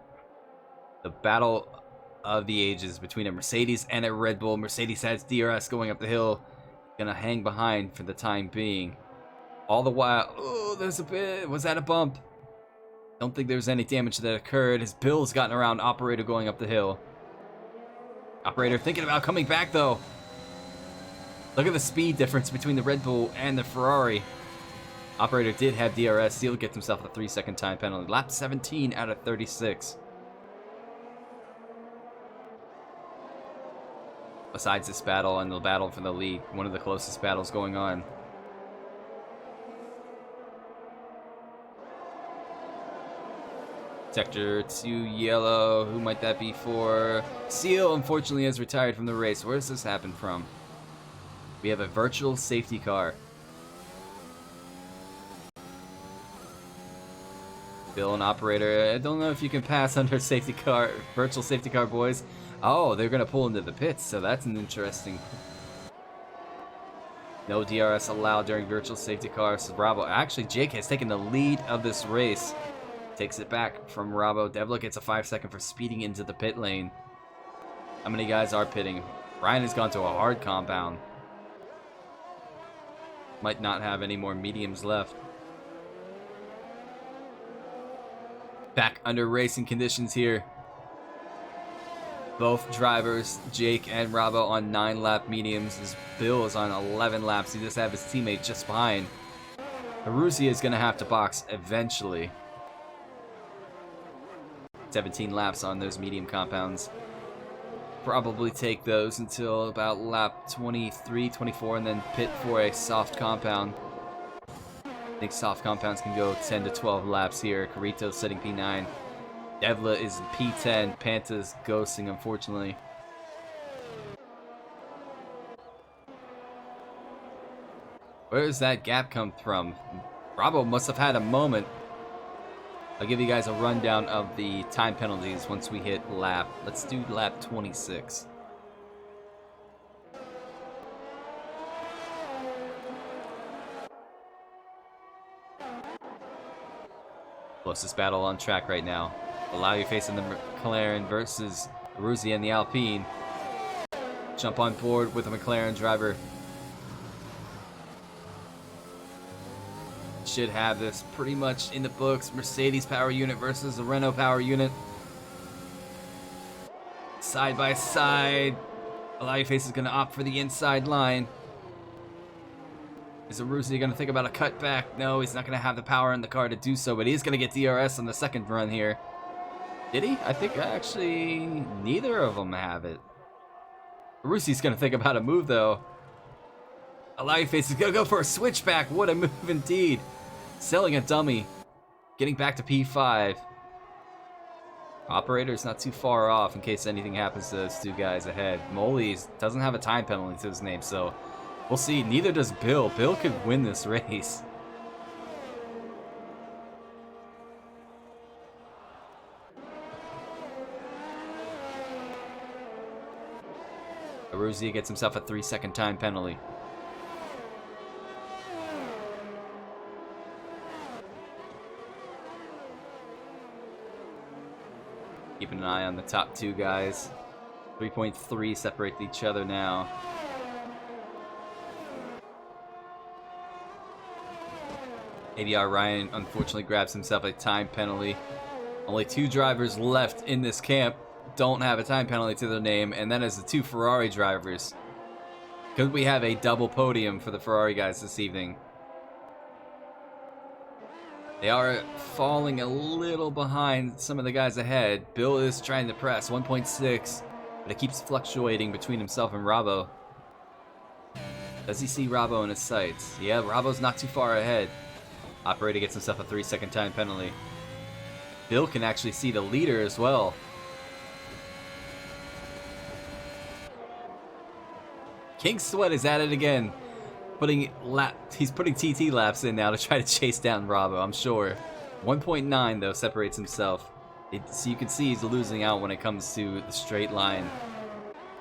The battle of the ages between a Mercedes and a Red Bull. Mercedes has DRS going up the hill. Gonna hang behind for the time being. All the while, oh, there's a bit. Was that a bump? Don't think there's any damage that occurred. His Bill's gotten around Operator going up the hill. Operator thinking about coming back though. Look at the speed difference between the Red Bull and the Ferrari. Operator did have DRS. Seal gets himself a 3-second time penalty. Lap 17 out of 36. Besides this battle and the battle for the lead, one of the closest battles going on. Sector 2 yellow. Who might that be for? Seal, unfortunately, has retired from the race. Where does this happen from? We have a virtual safety car. Bill, an operator. I don't know if you can pass under safety car, virtual safety car, boys. Oh, they're gonna pull into the pits, so that's an interesting. No DRS allowed during virtual safety cars. So Bravo. Actually, Jake has taken the lead of this race. Takes it back from Bravo. Devla gets a 5-second for speeding into the pit lane. How many guys are pitting? Ryan has gone to a hard compound. Might not have any more mediums left. Back under racing conditions here. Both drivers, Jake and Bravo, on 9-lap mediums. As Bill is on 11 laps. He just have his teammate just behind. Aruzzi is going to have to box eventually. 17 laps on those medium compounds. Probably take those until about lap 23, 24, and then pit for a soft compound. I think soft compounds can go 10 to 12 laps here. Carrito's sitting P9. Devla is P10. Panta's ghosting, unfortunately. Where does that gap come from? Bravo must have had a moment. I'll give you guys a rundown of the time penalties once we hit lap. Let's do lap 26. Closest battle on track right now. Allow you facing the McLaren versus Aruzzi and the Alpine. Jump on board with a McLaren driver. Should have this pretty much in the books. Mercedes power unit versus the Renault power unit. Side by side. Allow you face is going to opt for the inside line. Is Aruzzi going to think about a cutback? No, he's not going to have the power in the car to do so, but he's going to get DRS on the second run here. Did he? I think actually neither of them have it. Aruzzi's going to think about a move, though. Allow you face is going to go for a switchback. What a move indeed. Selling a dummy. Getting back to P5. Operator's not too far off in case anything happens to those two guys ahead. Moley's doesn't have a time penalty to his name, so we'll see. Neither does Bill. Bill could win this race. Aruzzi gets himself a 3-second time penalty. Keeping an eye on the top two guys. 3.3 separate each other now. ADR Ryan unfortunately grabs himself a time penalty. Only 2 drivers left in this camp don't have a time penalty to their name, and that is the 2 Ferrari drivers. Could we have a double podium for the Ferrari guys this evening? They are falling a little behind some of the guys ahead. Bill is trying to press 1.6, but it keeps fluctuating between himself and Rabo. Does he see Rabo in his sights? Yeah, Rabo's not too far ahead. Operator gets himself a 3-second time penalty. Bill can actually see the leader as well. King Sweat is at it again. He's putting TT laps in now to try to chase down Bravo, I'm sure. 1.9 though separates himself. So you can see he's losing out when it comes to the straight line.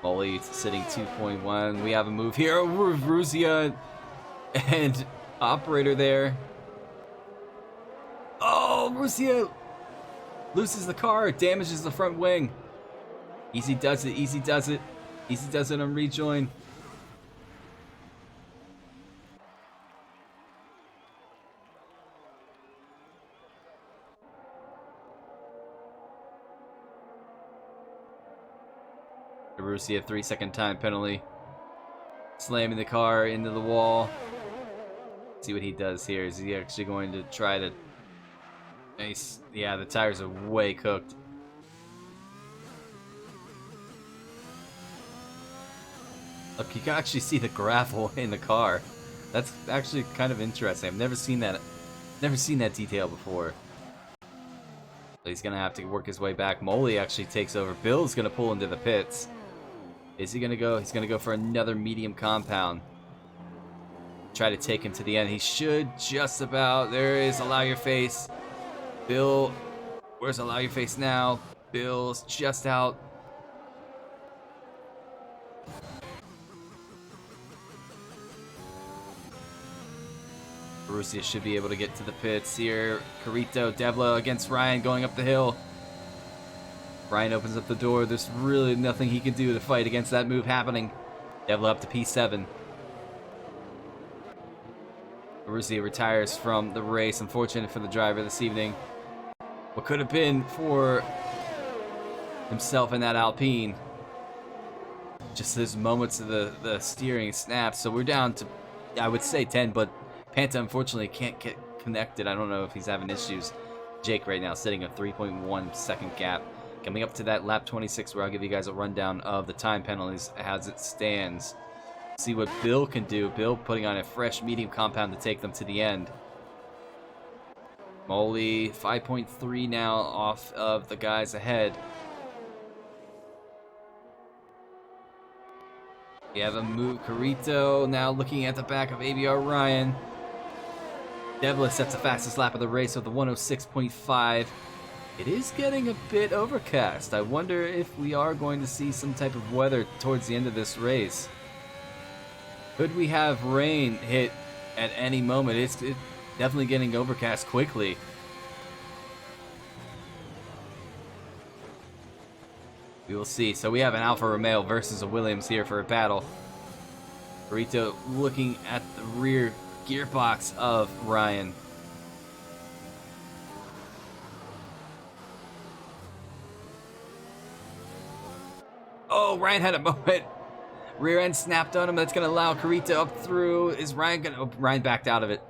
Molly sitting 2.1. We have a move here. Ruzia and Operator there. Oh, Ruzia loses the car, damages the front wing. Easy does it, easy does it. Easy does it on rejoin. Aruzzi a 3-second time penalty. Slamming the car into the wall. Let's see what he does here. Is he actually going to try to... Nice. Yeah, the tires are way cooked. Look, you can actually see the gravel in the car. That's actually kind of interesting. I've never seen that. Never seen that detail before. He's gonna have to work his way back. Molly actually takes over. Bill's gonna pull into the pits. Is he gonna go? He's gonna go for another medium compound. Try to take him to the end. He should just about. There is Allow Your Face. Bill, where's Allow Your Face now? Bill's just out. Borussia should be able to get to the pits here. Carrito, Devla against Ryan going up the hill. Ryan opens up the door. There's really nothing he can do to fight against that move happening. Devla up to P7. Borussia retires from the race. Unfortunate for the driver this evening. What could have been for himself in that Alpine. Just those moments of the steering snaps. So we're down to, I would say 10, but Panta unfortunately can't get connected. I don't know if he's having issues. Jake right now sitting a 3.1 second gap. Coming up to that lap 26 where I'll give you guys a rundown of the time penalties as it stands. See what Bill can do. Bill putting on a fresh medium compound to take them to the end. Molly 5.3 now off of the guys ahead. We have a move. Carrito now looking at the back of ABR Ryan. Devla sets the fastest lap of the race with the 106.5. It is getting a bit overcast. I wonder if we are going to see some type of weather towards the end of this race. Could we have rain hit at any moment? It's definitely getting overcast quickly. We will see. So we have an Alfa Romeo versus a Williams here for a battle. Carrito looking at the rear gearbox of Ryan. Oh, Ryan had a moment. Rear end snapped on him. That's going to allow Carrito up through. Is Ryan going to... Oh, Ryan backed out of it.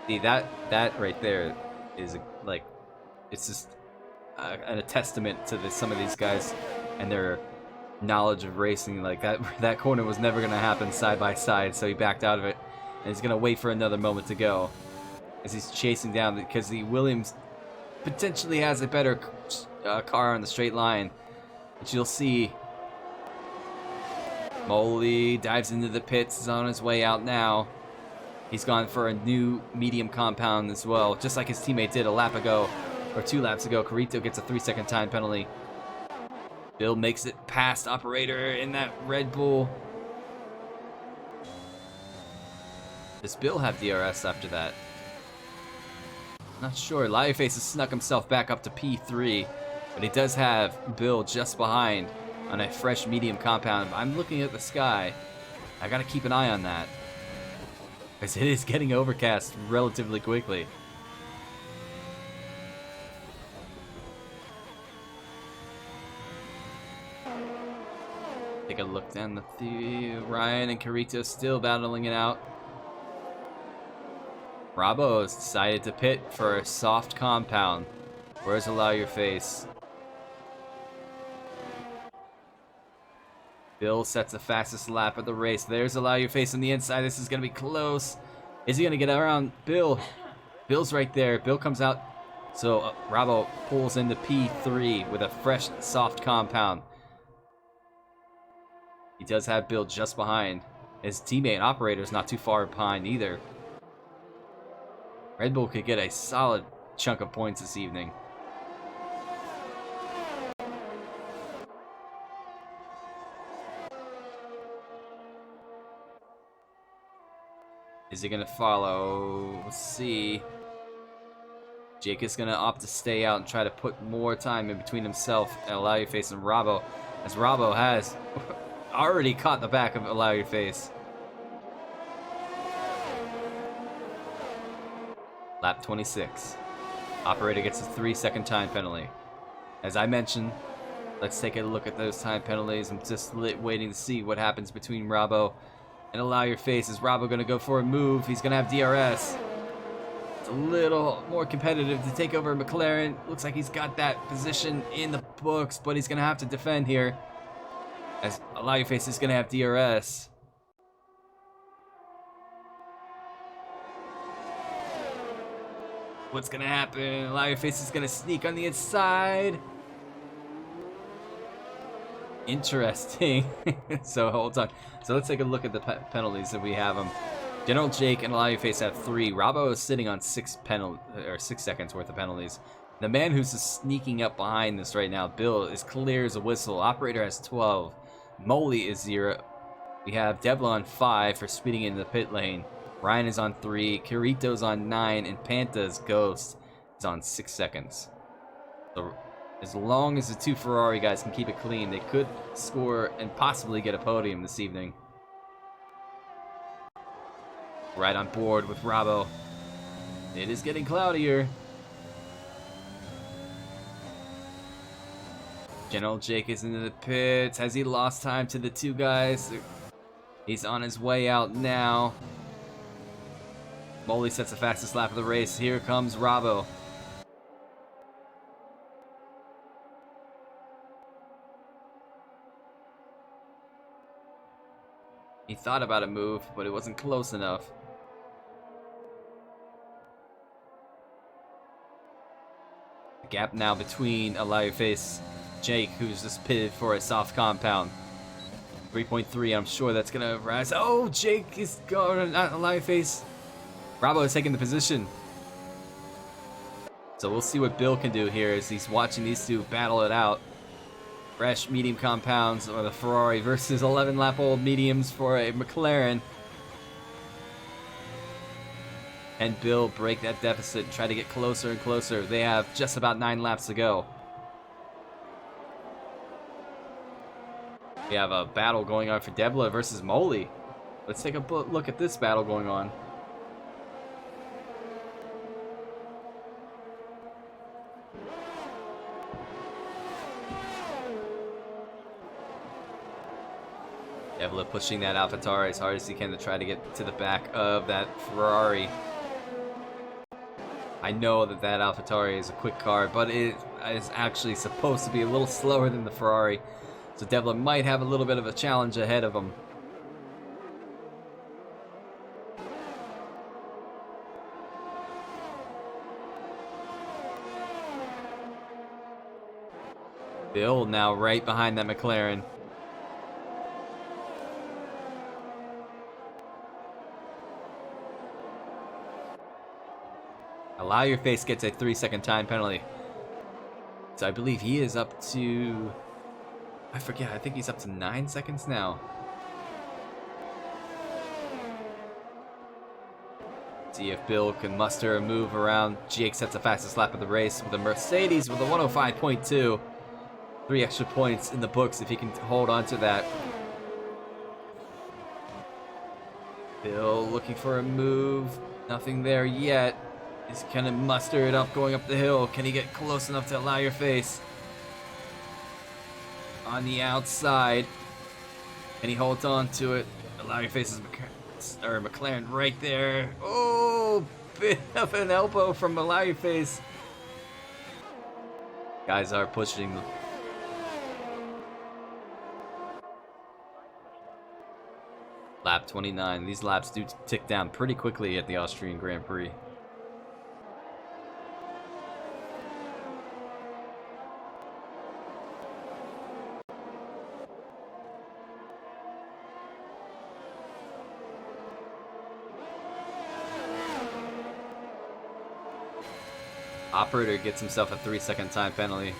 See, that right there is like... It's just a testament to some of these guys and their knowledge of racing. Like that corner was never going to happen side by side, so he backed out of it. And he's going to wait for another moment to go as he's chasing down, because the Williams potentially has a better car on the straight line. But you'll see Molly dives into the pits, is on his way out now. He's gone for a new medium compound as well, just like his teammate did a lap ago, or 2 laps ago. Carrito gets a 3-second time penalty. Bill makes it past operator in that Red Bull. Does Bill have DRS after that? Not sure. Liarface has snuck himself back up to P3, but he does have Bill just behind on a fresh medium compound. I'm looking at the sky. I gotta keep an eye on that, because it is getting overcast relatively quickly. Take a look down the Ryan and Carrito still battling it out. Bravo has decided to pit for a soft compound. Where's Allow Your Face? Bill sets the fastest lap of the race. There's Allow Your Face on the inside. This is going to be close. Is he going to get around Bill? Bill's right there. Bill comes out. So Bravo pulls into P3 with a fresh, soft compound. He does have Bill just behind. His teammate and operator's not too far behind either. Red Bull could get a solid chunk of points this evening. Is he going to follow? Let's see. Jake is going to opt to stay out and try to put more time in between himself and Allow Your Face and Rabo, as Rabo has already caught the back of Allow Your Face. Lap 26. Operator gets a 3-second time penalty. As I mentioned, let's take a look at those time penalties. I'm just waiting to see what happens between Rabo and Allow Your Face. Is Rabo going to go for a move? He's going to have DRS. It's a little more competitive to take over McLaren. Looks like he's got that position in the books, but he's going to have to defend here, as Allow Your Face is going to have DRS. What's gonna happen? Liarface is gonna sneak on the inside. Interesting. So hold on. So let's take a look at the penalties that we have them. General Jake and Liarface have 3. Robbo is sitting on 6 seconds worth of penalties. The man who's just sneaking up behind this right now, Bill, is clear as a whistle. Operator has 12. Moley is 0. We have Devla on 5 for speeding into the pit lane. Ryan is on 3. Kirito's on 9. And Panta's Ghost is on 6 seconds. So as long as the 2 Ferrari guys can keep it clean, they could score and possibly get a podium this evening. Right on board with Robbo. It is getting cloudier. General Jake is into the pits. Has he lost time to the 2 guys? He's on his way out now. Moley sets the fastest lap of the race. Here comes Robbo. He thought about a move, but it wasn't close enough. The gap now between Liarface Jake, who's just pitted for a soft compound. 3.3, I'm sure that's gonna rise. Oh, Jake is going, not Liarface. Bravo is taking the position. So we'll see what Bill can do here as he's watching these 2 battle it out. Fresh medium compounds or the Ferrari versus 11-lap-old mediums for a McLaren. And Bill break that deficit and try to get closer and closer. They have just about 9 laps to go. We have a battle going on for Devla versus Moley. Let's take a look at this battle going on. Devla pushing that AlphaTauri as hard as he can to try to get to the back of that Ferrari. I know that AlphaTauri is a quick car, but it is actually supposed to be a little slower than the Ferrari. So Devla might have a little bit of a challenge ahead of him. Bill now right behind that McLaren. Liarface gets a 3-second time penalty. So I believe he is up to... I forget, I think he's up to 9 seconds now. See if Bill can muster a move around. Jake sets the fastest lap of the race with a Mercedes with a 105.2. 3 extra points in the books if he can hold on to that. Bill looking for a move. Nothing there yet. He's gonna muster it up going up the hill. Can he get close enough to Liarface? On the outside. And he holds on to it. Liarface's McLaren right there. Oh, bit of an elbow from Liarface. Guys are pushing. Lap 29. These laps do tick down pretty quickly at the Austrian Grand Prix. Operator gets himself a 3-second time penalty.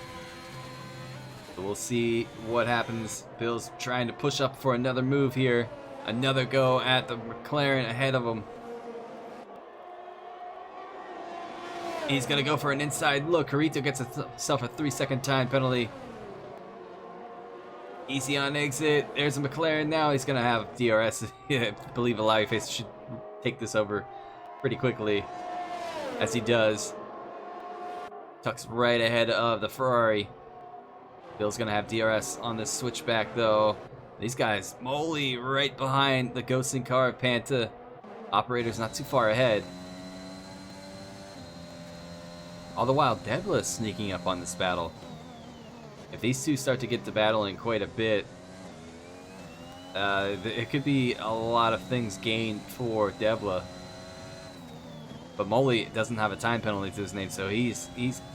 So we'll see what happens. Bill's trying to push up for another move here. Another go at the McLaren ahead of him. He's going to go for an inside look. Carito gets himself a 3-second time penalty. Easy on exit. There's a McLaren now. He's going to have DRS. I believe Liarface should take this over pretty quickly. As he does. Tucks right ahead of the Ferrari. Bill's going to have DRS on this switchback though. These guys, Moley right behind the ghosting car of Panta. Operator's not too far ahead. All the while, Devla's sneaking up on this battle. If these two start to get to battling quite a bit, it could be a lot of things gained for Devla. But Molly doesn't have a time penalty to his name, so he's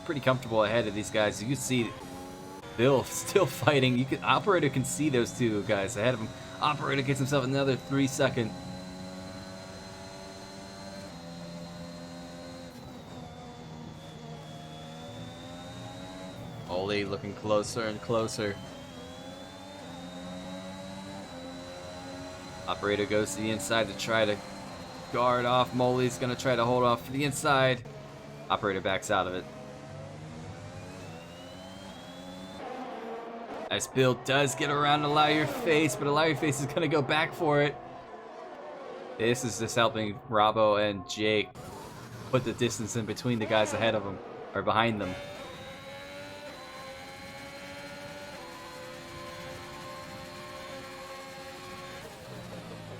pretty comfortable ahead of these guys. You can see Bill still fighting. Operator can see those two guys ahead of him. Operator gets himself another 3-second. Molly looking closer and closer. Operator goes to the inside to try to guard off. Molly's gonna try to hold off the inside. Operator backs out of it. As Bill does get around Allow Your Face, but Allow Your Face is gonna go back for it. This is just helping Robbo and Jake put the distance in between the guys ahead of them, or behind them.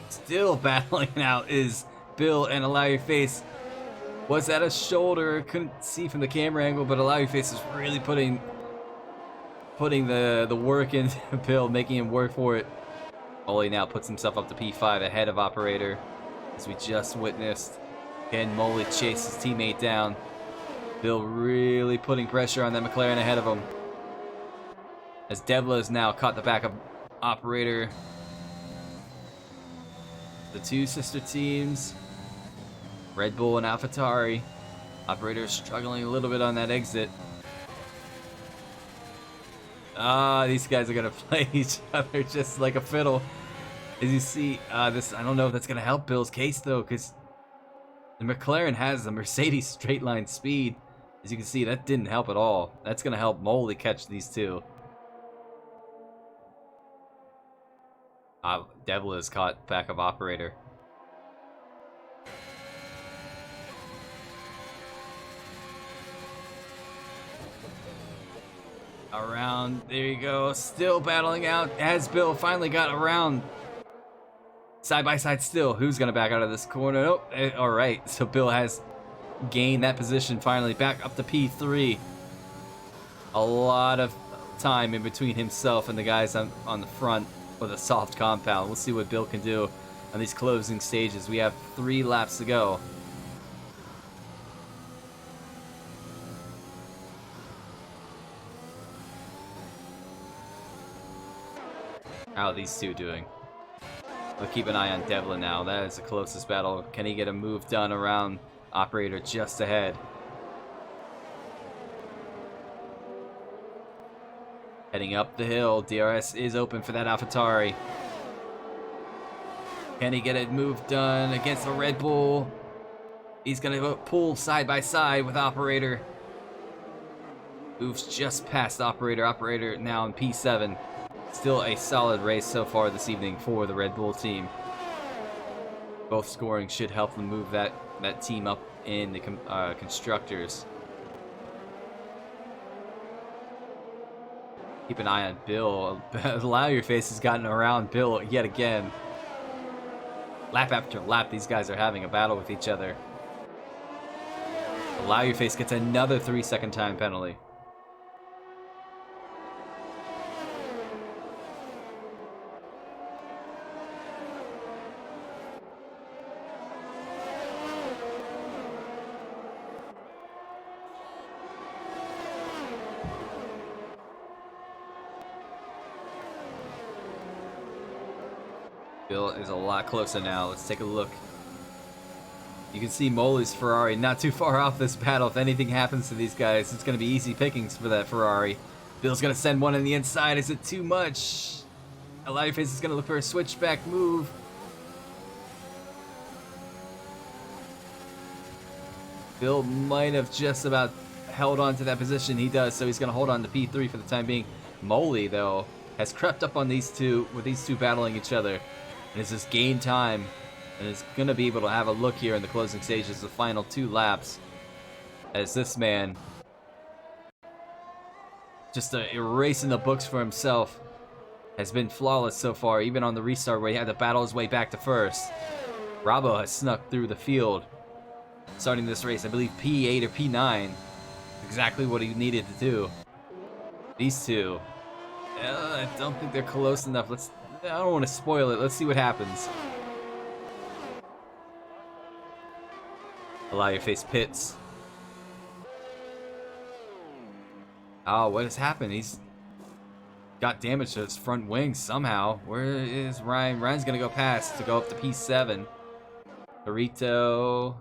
Still battling out is Bill and Allow Your Face. Was that a shoulder? Couldn't see from the camera angle, but Allow Your Face is really putting the work into Bill, making him work for it. Molly now puts himself up to P5 ahead of Operator, as we just witnessed. Again, Molly chases his teammate down. Bill really putting pressure on that McLaren ahead of him. As Devla has now caught the back of Operator. The two sister teams, Red Bull and AlphaTauri. Operator struggling a little bit on that exit. These guys are gonna play each other just like a fiddle. As you see, this, I don't know if that's gonna help Bill's case though, because the McLaren has the Mercedes straight line speed. As you can see, that didn't help at all. That's gonna help Molly catch these two. Devil is caught back of Operator. Around, there you go. Still battling out as Bill finally got around. Side by side still. Who's gonna back out of this corner? Oh, alright. So Bill has gained that position finally. Back up to P3. A lot of time in between himself and the guys on the front with a soft compound. We'll see what Bill can do on these closing stages. We have 3 laps to go. How are these two doing? We'll keep an eye on Devlin now. That is the closest battle. Can he get a move done around Operator just ahead? Heading up the hill. DRS is open for that AlphaTauri. Can he get a move done against the Red Bull? He's going to pull side by side with Operator. Moves just past Operator. Operator now in P7. Still a solid race so far this evening for the Red Bull team. Both scoring should help them move that team up in the constructors. Keep an eye on Bill. Allow Your Face has gotten around Bill yet again. Lap after lap, these guys are having a battle with each other. Allow Your Face gets another 3-second time penalty. Bill is a lot closer now. Let's take a look. You can see Molly's Ferrari not too far off this battle. If anything happens to these guys, it's going to be easy pickings for that Ferrari. Bill's going to send one on the inside. Is it too much? Allow Your Face is going to look for a switchback move. Bill might have just about held on to that position. He does, so he's going to hold on to P3 for the time being. Molly, though, has crept up on these two, with these two battling each other. And has just gained time, and is going to be able to have a look here in the closing stages, the final 2 laps, as this man just erasing the books for himself, has been flawless so far, even on the restart where he had to battle his way back to first. Robbo has snuck through the field, starting this race, I believe P8 or P9, exactly what he needed to do. These two, I don't think they're close enough. I don't want to spoil it. Let's see what happens. Allow your face pits. Oh, what has happened? He's got damage to his front wing somehow. Where is Ryan? Ryan's gonna go past to go up to P7. Carito.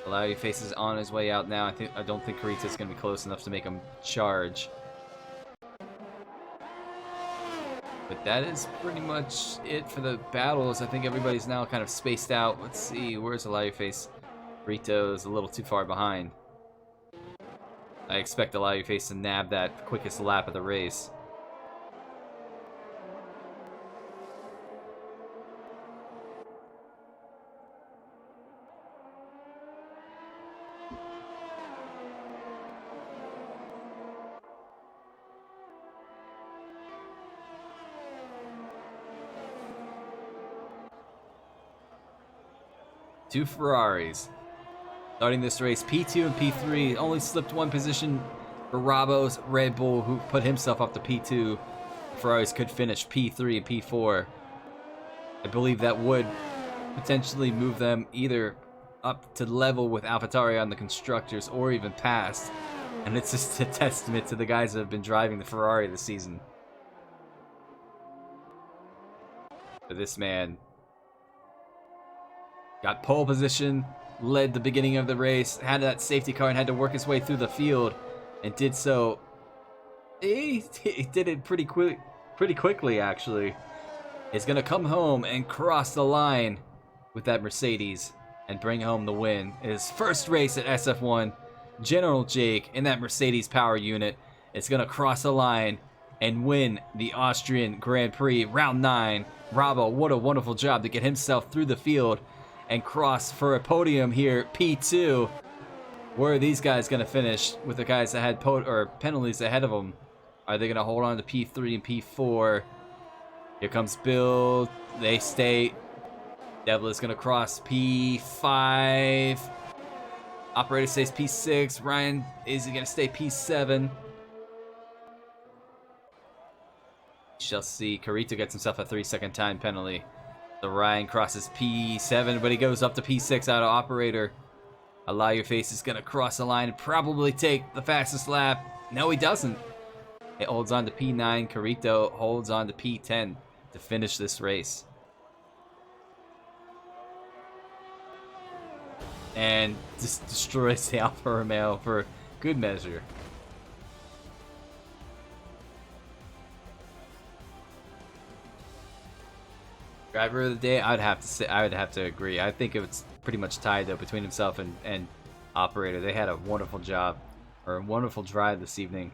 Allow your face is on his way out now. I don't think Carito's gonna be close enough to make him charge. But that is pretty much it for the battles. I think everybody's now kind of spaced out. Let's see, where's Allow your face? Carito's a little too far behind. I expect Allow your face to nab that quickest lap of the race. Two Ferraris. Starting this race, P2 and P3 only slipped one position for Rabo's Red Bull, who put himself up to P2. Ferraris could finish P3 and P4. I believe that would potentially move them either up to level with AlphaTauri on the constructors or even past. And it's just a testament to the guys that have been driving the Ferrari this season. But this man got pole position, led the beginning of the race, had that safety car and had to work his way through the field, and did so. He did it pretty quickly actually. He's gonna come home and cross the line with that Mercedes and bring home the win. His first race at SF1, General Jake in that Mercedes power unit is gonna cross the line and win the Austrian Grand Prix round 9. Rabo, what a wonderful job to get himself through the field and cross for a podium here, P2. Where are these guys going to finish with the guys that had penalties ahead of them? Are they going to hold on to P3 and P4? Here comes Bill. They stay. Devil is going to cross P5. Operator stays P6. Ryan is going to stay P7. Shall see. Carito gets himself a 3-second time penalty. The Ryan crosses P7, but he goes up to P6 out of Operator. Allow your face is going to cross the line and probably take the fastest lap. No, he doesn't. It holds on to P9. Carito holds on to P10 to finish this race. And just destroys the Alfa Romeo for good measure. Driver of the day, I would have to agree. I think it's pretty much tied though between himself and Operator. They had a wonderful job, or a wonderful drive this evening.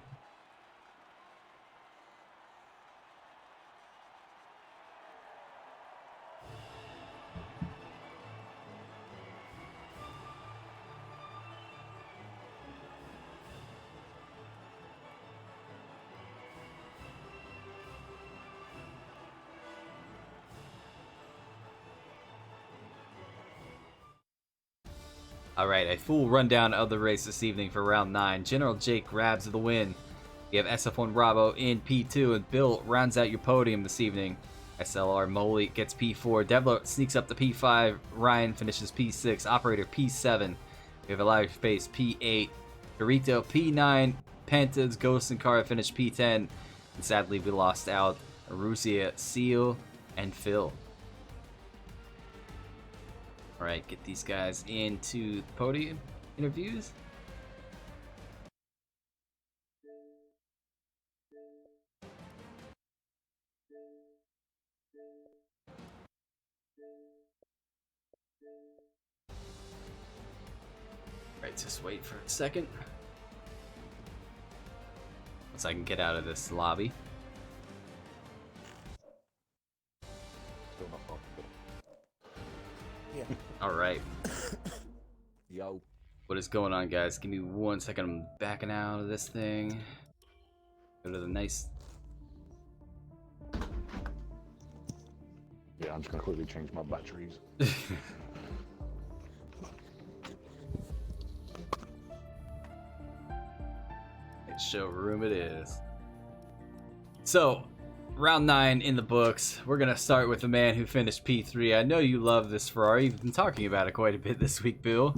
Alright, a full rundown of the race this evening for round 9. General Jake grabs the win. You have SF1 Rabo in P2, and Bill rounds out your podium this evening. SLR Moley gets P4. Devler sneaks up to P5. Ryan finishes P6. Operator P7. We have Allow Your Face P8. Carito P9. Pantas, Ghost, and Cara finish P10. And sadly, we lost out Arusia, Seal, and Phil. Alright, get these guys into the podium interviews. Alright, just wait for a second. Once I can get out of this lobby. Alright. Yo. What is going on, guys? Give me 1 second. I'm backing out of this thing. Go to the nice... Yeah, I'm just gonna quickly change my batteries. Showroom it is. So, round 9 in the books. We're gonna start with the man who finished P3. I know you love this Ferrari. You've been talking about it quite a bit this week, Bill.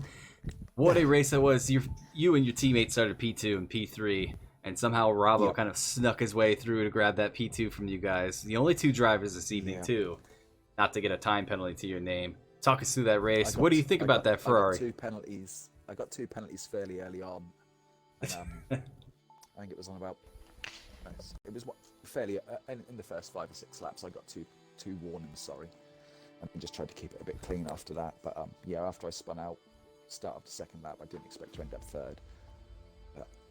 What a race that was. You and your teammates started P2 and P3, and somehow Robbo kind of snuck his way through to grab that P2 from you guys. The only 2 drivers this evening, too. Not to get a time penalty to your name. Talk us through that race. What do you think about that Ferrari? I got 2 penalties fairly early on. And, I think it was on about... It was fairly... in the first 5 or 6 laps, I got two warnings, sorry. And I just tried to keep it a bit clean after that. But yeah, after I spun out, start of the second lap, I didn't expect to end up 3rd.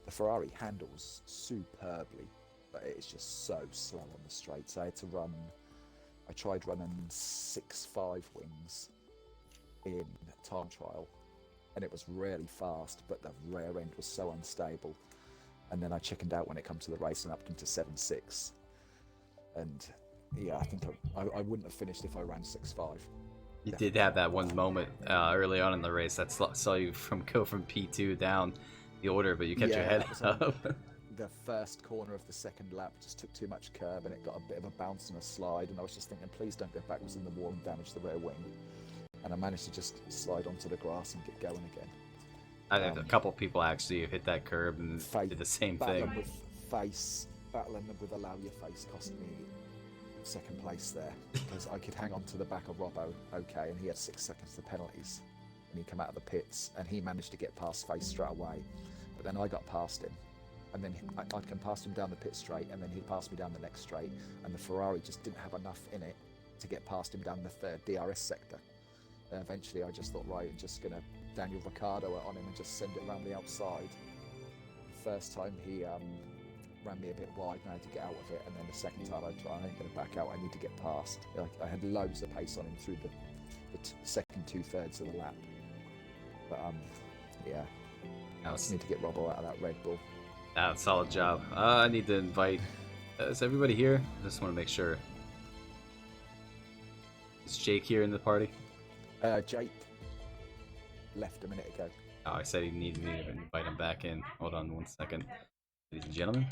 The Ferrari handles superbly, but it is just so slow on the straights. I tried running 6.5 wings in time trial, and it was really fast, but the rear end was so unstable. And then I chickened out when it comes to the race and upped into 7.6. And yeah, I think I wouldn't have finished if I ran 6.5. You did have that one moment early on in the race that saw you go from P2 down the order, but you kept your head up. The first corner of the second lap just took too much curb, and it got a bit of a bounce and a slide, and I was just thinking, please don't go backwards in the wall and damage the rear wing. And I managed to just slide onto the grass and get going again. I think a couple people actually hit that curb and did the same thing. Battling with Allow Your Face cost me 2nd place there, because I could hang on to the back of Robbo, okay, and he had 6 seconds for penalties. And he came out of the pits, and he managed to get past Face straight away. But then I got past him, and then I'd come past him down the pit straight, and then he'd pass me down the next straight, and the Ferrari just didn't have enough in it to get past him down the 3rd DRS sector. And eventually I just thought, right, I'm just going to Daniel Ricciardo it on him and just send it around the outside. First time he ran me a bit wide, and I had to get out of it, and then the second time I ain't going to back out, I need to get past. I had loads of pace on him through the second 2/3 of the lap. But yeah, I just need to get Robbo out of that Red Bull. Solid job. I need to invite... is everybody here? I just want to make sure. Is Jake here in the party? Jake left a minute ago. Oh, I said he needed me to invite him back in. Hold on 1 second. Ladies and gentlemen.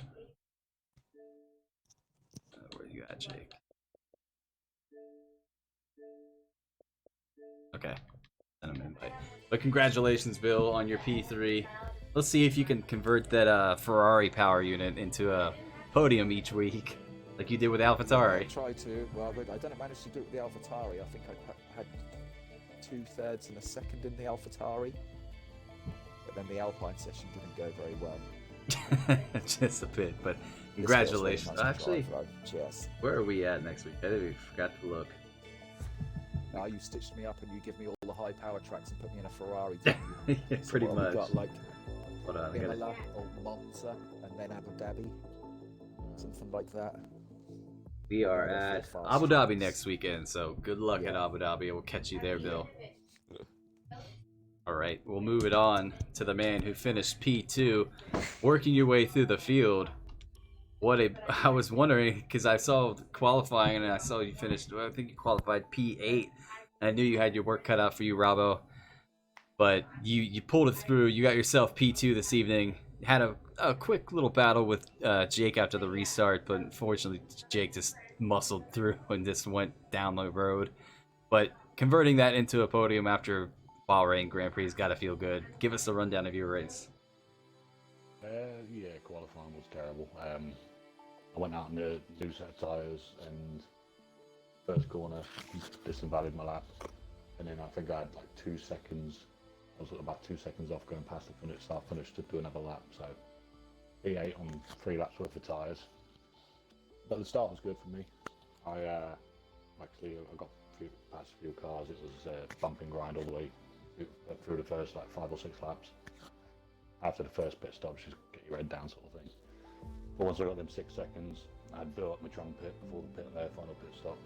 Where you at, Jake? Okay. Send him an invite. But congratulations, Bill, on your P3. Let's see if you can convert that Ferrari power unit into a podium each week, like you did with AlphaTauri. I tried to. Well, I don't manage to do it with the AlphaTauri. I think I had 2/3 and a second in the AlphaTauri, but then the Alpine session didn't go very well. Just a bit, but congratulations. Nice Actually, cheers. Where are we at next week? I forgot to look. Now you stitched me up and you give me all the high power tracks and put me in a Ferrari. Yeah, so pretty much. Got, like, hold on, Imola or Monza and then Abu Dhabi, something like that. We are at Abu Dhabi next weekend, so good luck at Abu Dhabi. We'll catch you there, Bill. Alright, we'll move it on to the man who finished P2, working your way through the field. I was wondering, because I saw qualifying and I saw you finished, I think you qualified P8. And I knew you had your work cut out for you, Robbo. But you pulled it through. You got yourself P2 this evening. Had a quick little battle with Jake after the restart, but unfortunately Jake just muscled through and just went down the road. But converting that into a podium after Bahrain Grand Prix has got to feel good. Give us a rundown of your race. Yeah, qualifying was terrible. I went out in the new set of tyres and first corner disinvalid my lap, and then I think I had like 2 seconds. I was about 2 seconds off going past the finish, so I finished to do another lap. So P8 on 3 laps worth of tyres. But the start was good for me. I got past a few cars. It was a bumping grind all the way through the first like 5 or 6 laps. After the first pit stop, just get your head down sort of thing. But once I got them 6 seconds, I had built up my trumpet before the final pit stop.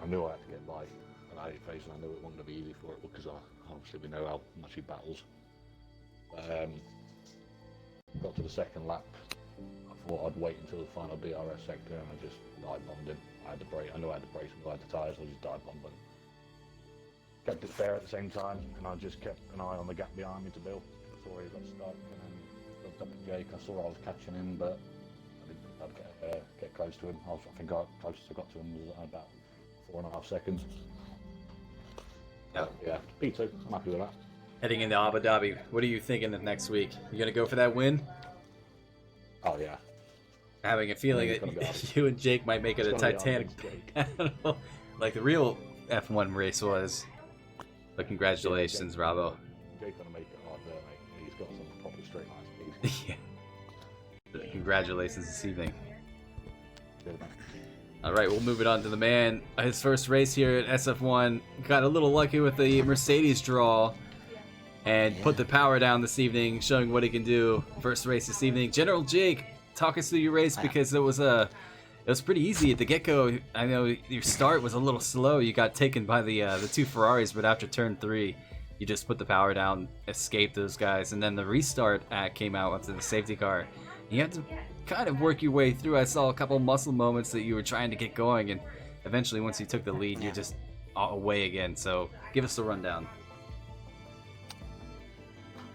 I knew I had to get by, and I had it facing. I knew it wasn't going to be easy for it because obviously we know how much he battles. Got to the second lap. I thought I'd wait until the final DRS sector, and I just dive bombed him. I knew I had to brace him, I had the tyres, so I just dive bombed him. Kept it fair at the same time, and I just kept an eye on the gap behind me to Bill. I saw he got stuck, and then looked up at Jake. I saw I was catching him, but I didn't I'd get close to him. I think closest I got to him was about 4.5 seconds. Yeah. Yeah, P2. I'm happy with that. Heading into Abu Dhabi, what are you thinking of next week? You gonna go for that win? Oh yeah. Having a feeling Yeah, it's that you and Jake might make it a It's gonna be Titanic, hard against Jake. I don't know, like the real F1 race was. But congratulations, Bravo. Jake's gonna make it hard there, mate. He's got some proper straight line speed. Yeah. Congratulations this evening. Good, mate. All right, we'll move it on to the man. His first race here at SF1. Got a little lucky with the Mercedes draw and put the power down this evening, showing what he can do. First race this evening. General Jake, talk us through your race because it was pretty easy at the get-go. I know your start was a little slow. You got taken by the two Ferraris, but after turn 3, you just put the power down, escaped those guys, and then the restart came out onto the safety car. You had to kind of work your way through. I saw a couple muscle moments that you were trying to get going, and eventually once you took the lead, you're just away again. So give us a rundown.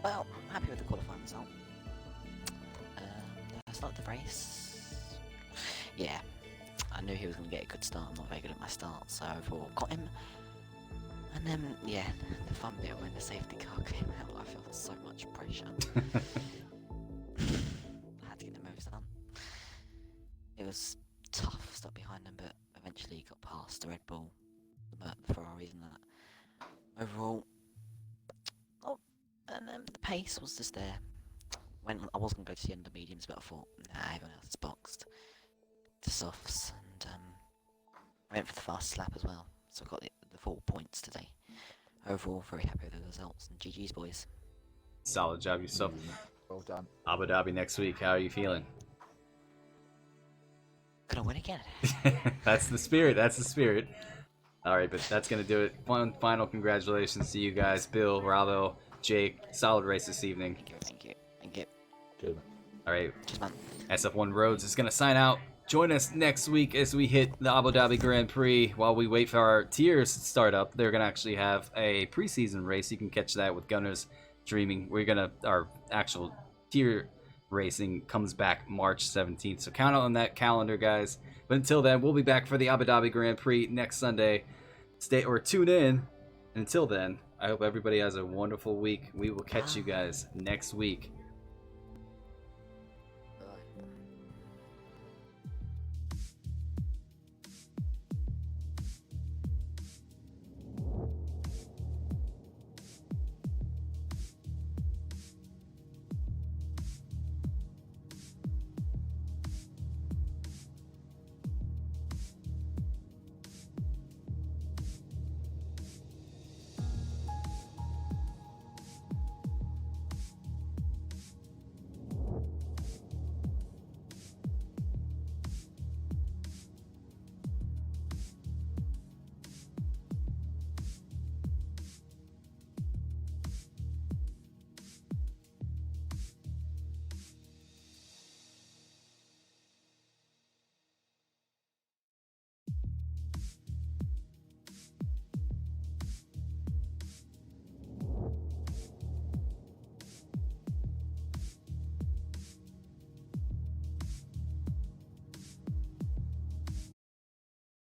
Well, I'm happy with the qualifying result. I started the race. Yeah, I knew he was going to get a good start. I'm not very good at my start, so overall got him. And then, yeah, the fun bit when the safety car came out, I felt so much pressure. I had to get the moves done. It was tough stuck behind them, but eventually got past the Red Bull, the Ferraris and that. Overall, and the pace was just there. When I was going to go to the under mediums, but I thought, nah, everyone else is boxed to softs, and I went for the fast lap as well, so I got the 4 points today. Overall, very happy with the results, and GG's boys. Solid job yourself. Well done. Abu Dhabi next week. How are you feeling? Gonna win again. That's the spirit. That's the spirit. All right, but that's gonna do it. One final congratulations to you guys, Bill, Bravo, Jake. Solid race this evening. Thank you. Good, mate. All right, Cheers, man. SF1 Roads is gonna sign out. Join us next week as we hit the Abu Dhabi Grand Prix. While we wait for our tiers to start up, they're gonna actually have a preseason race. You can catch that with Gunners Dreaming. Our actual tier racing comes back March 17th. So count on that calendar, guys. But until then, we'll be back for the Abu Dhabi Grand Prix next Sunday. Tune in. And until then, I hope everybody has a wonderful week. We will catch you guys next week.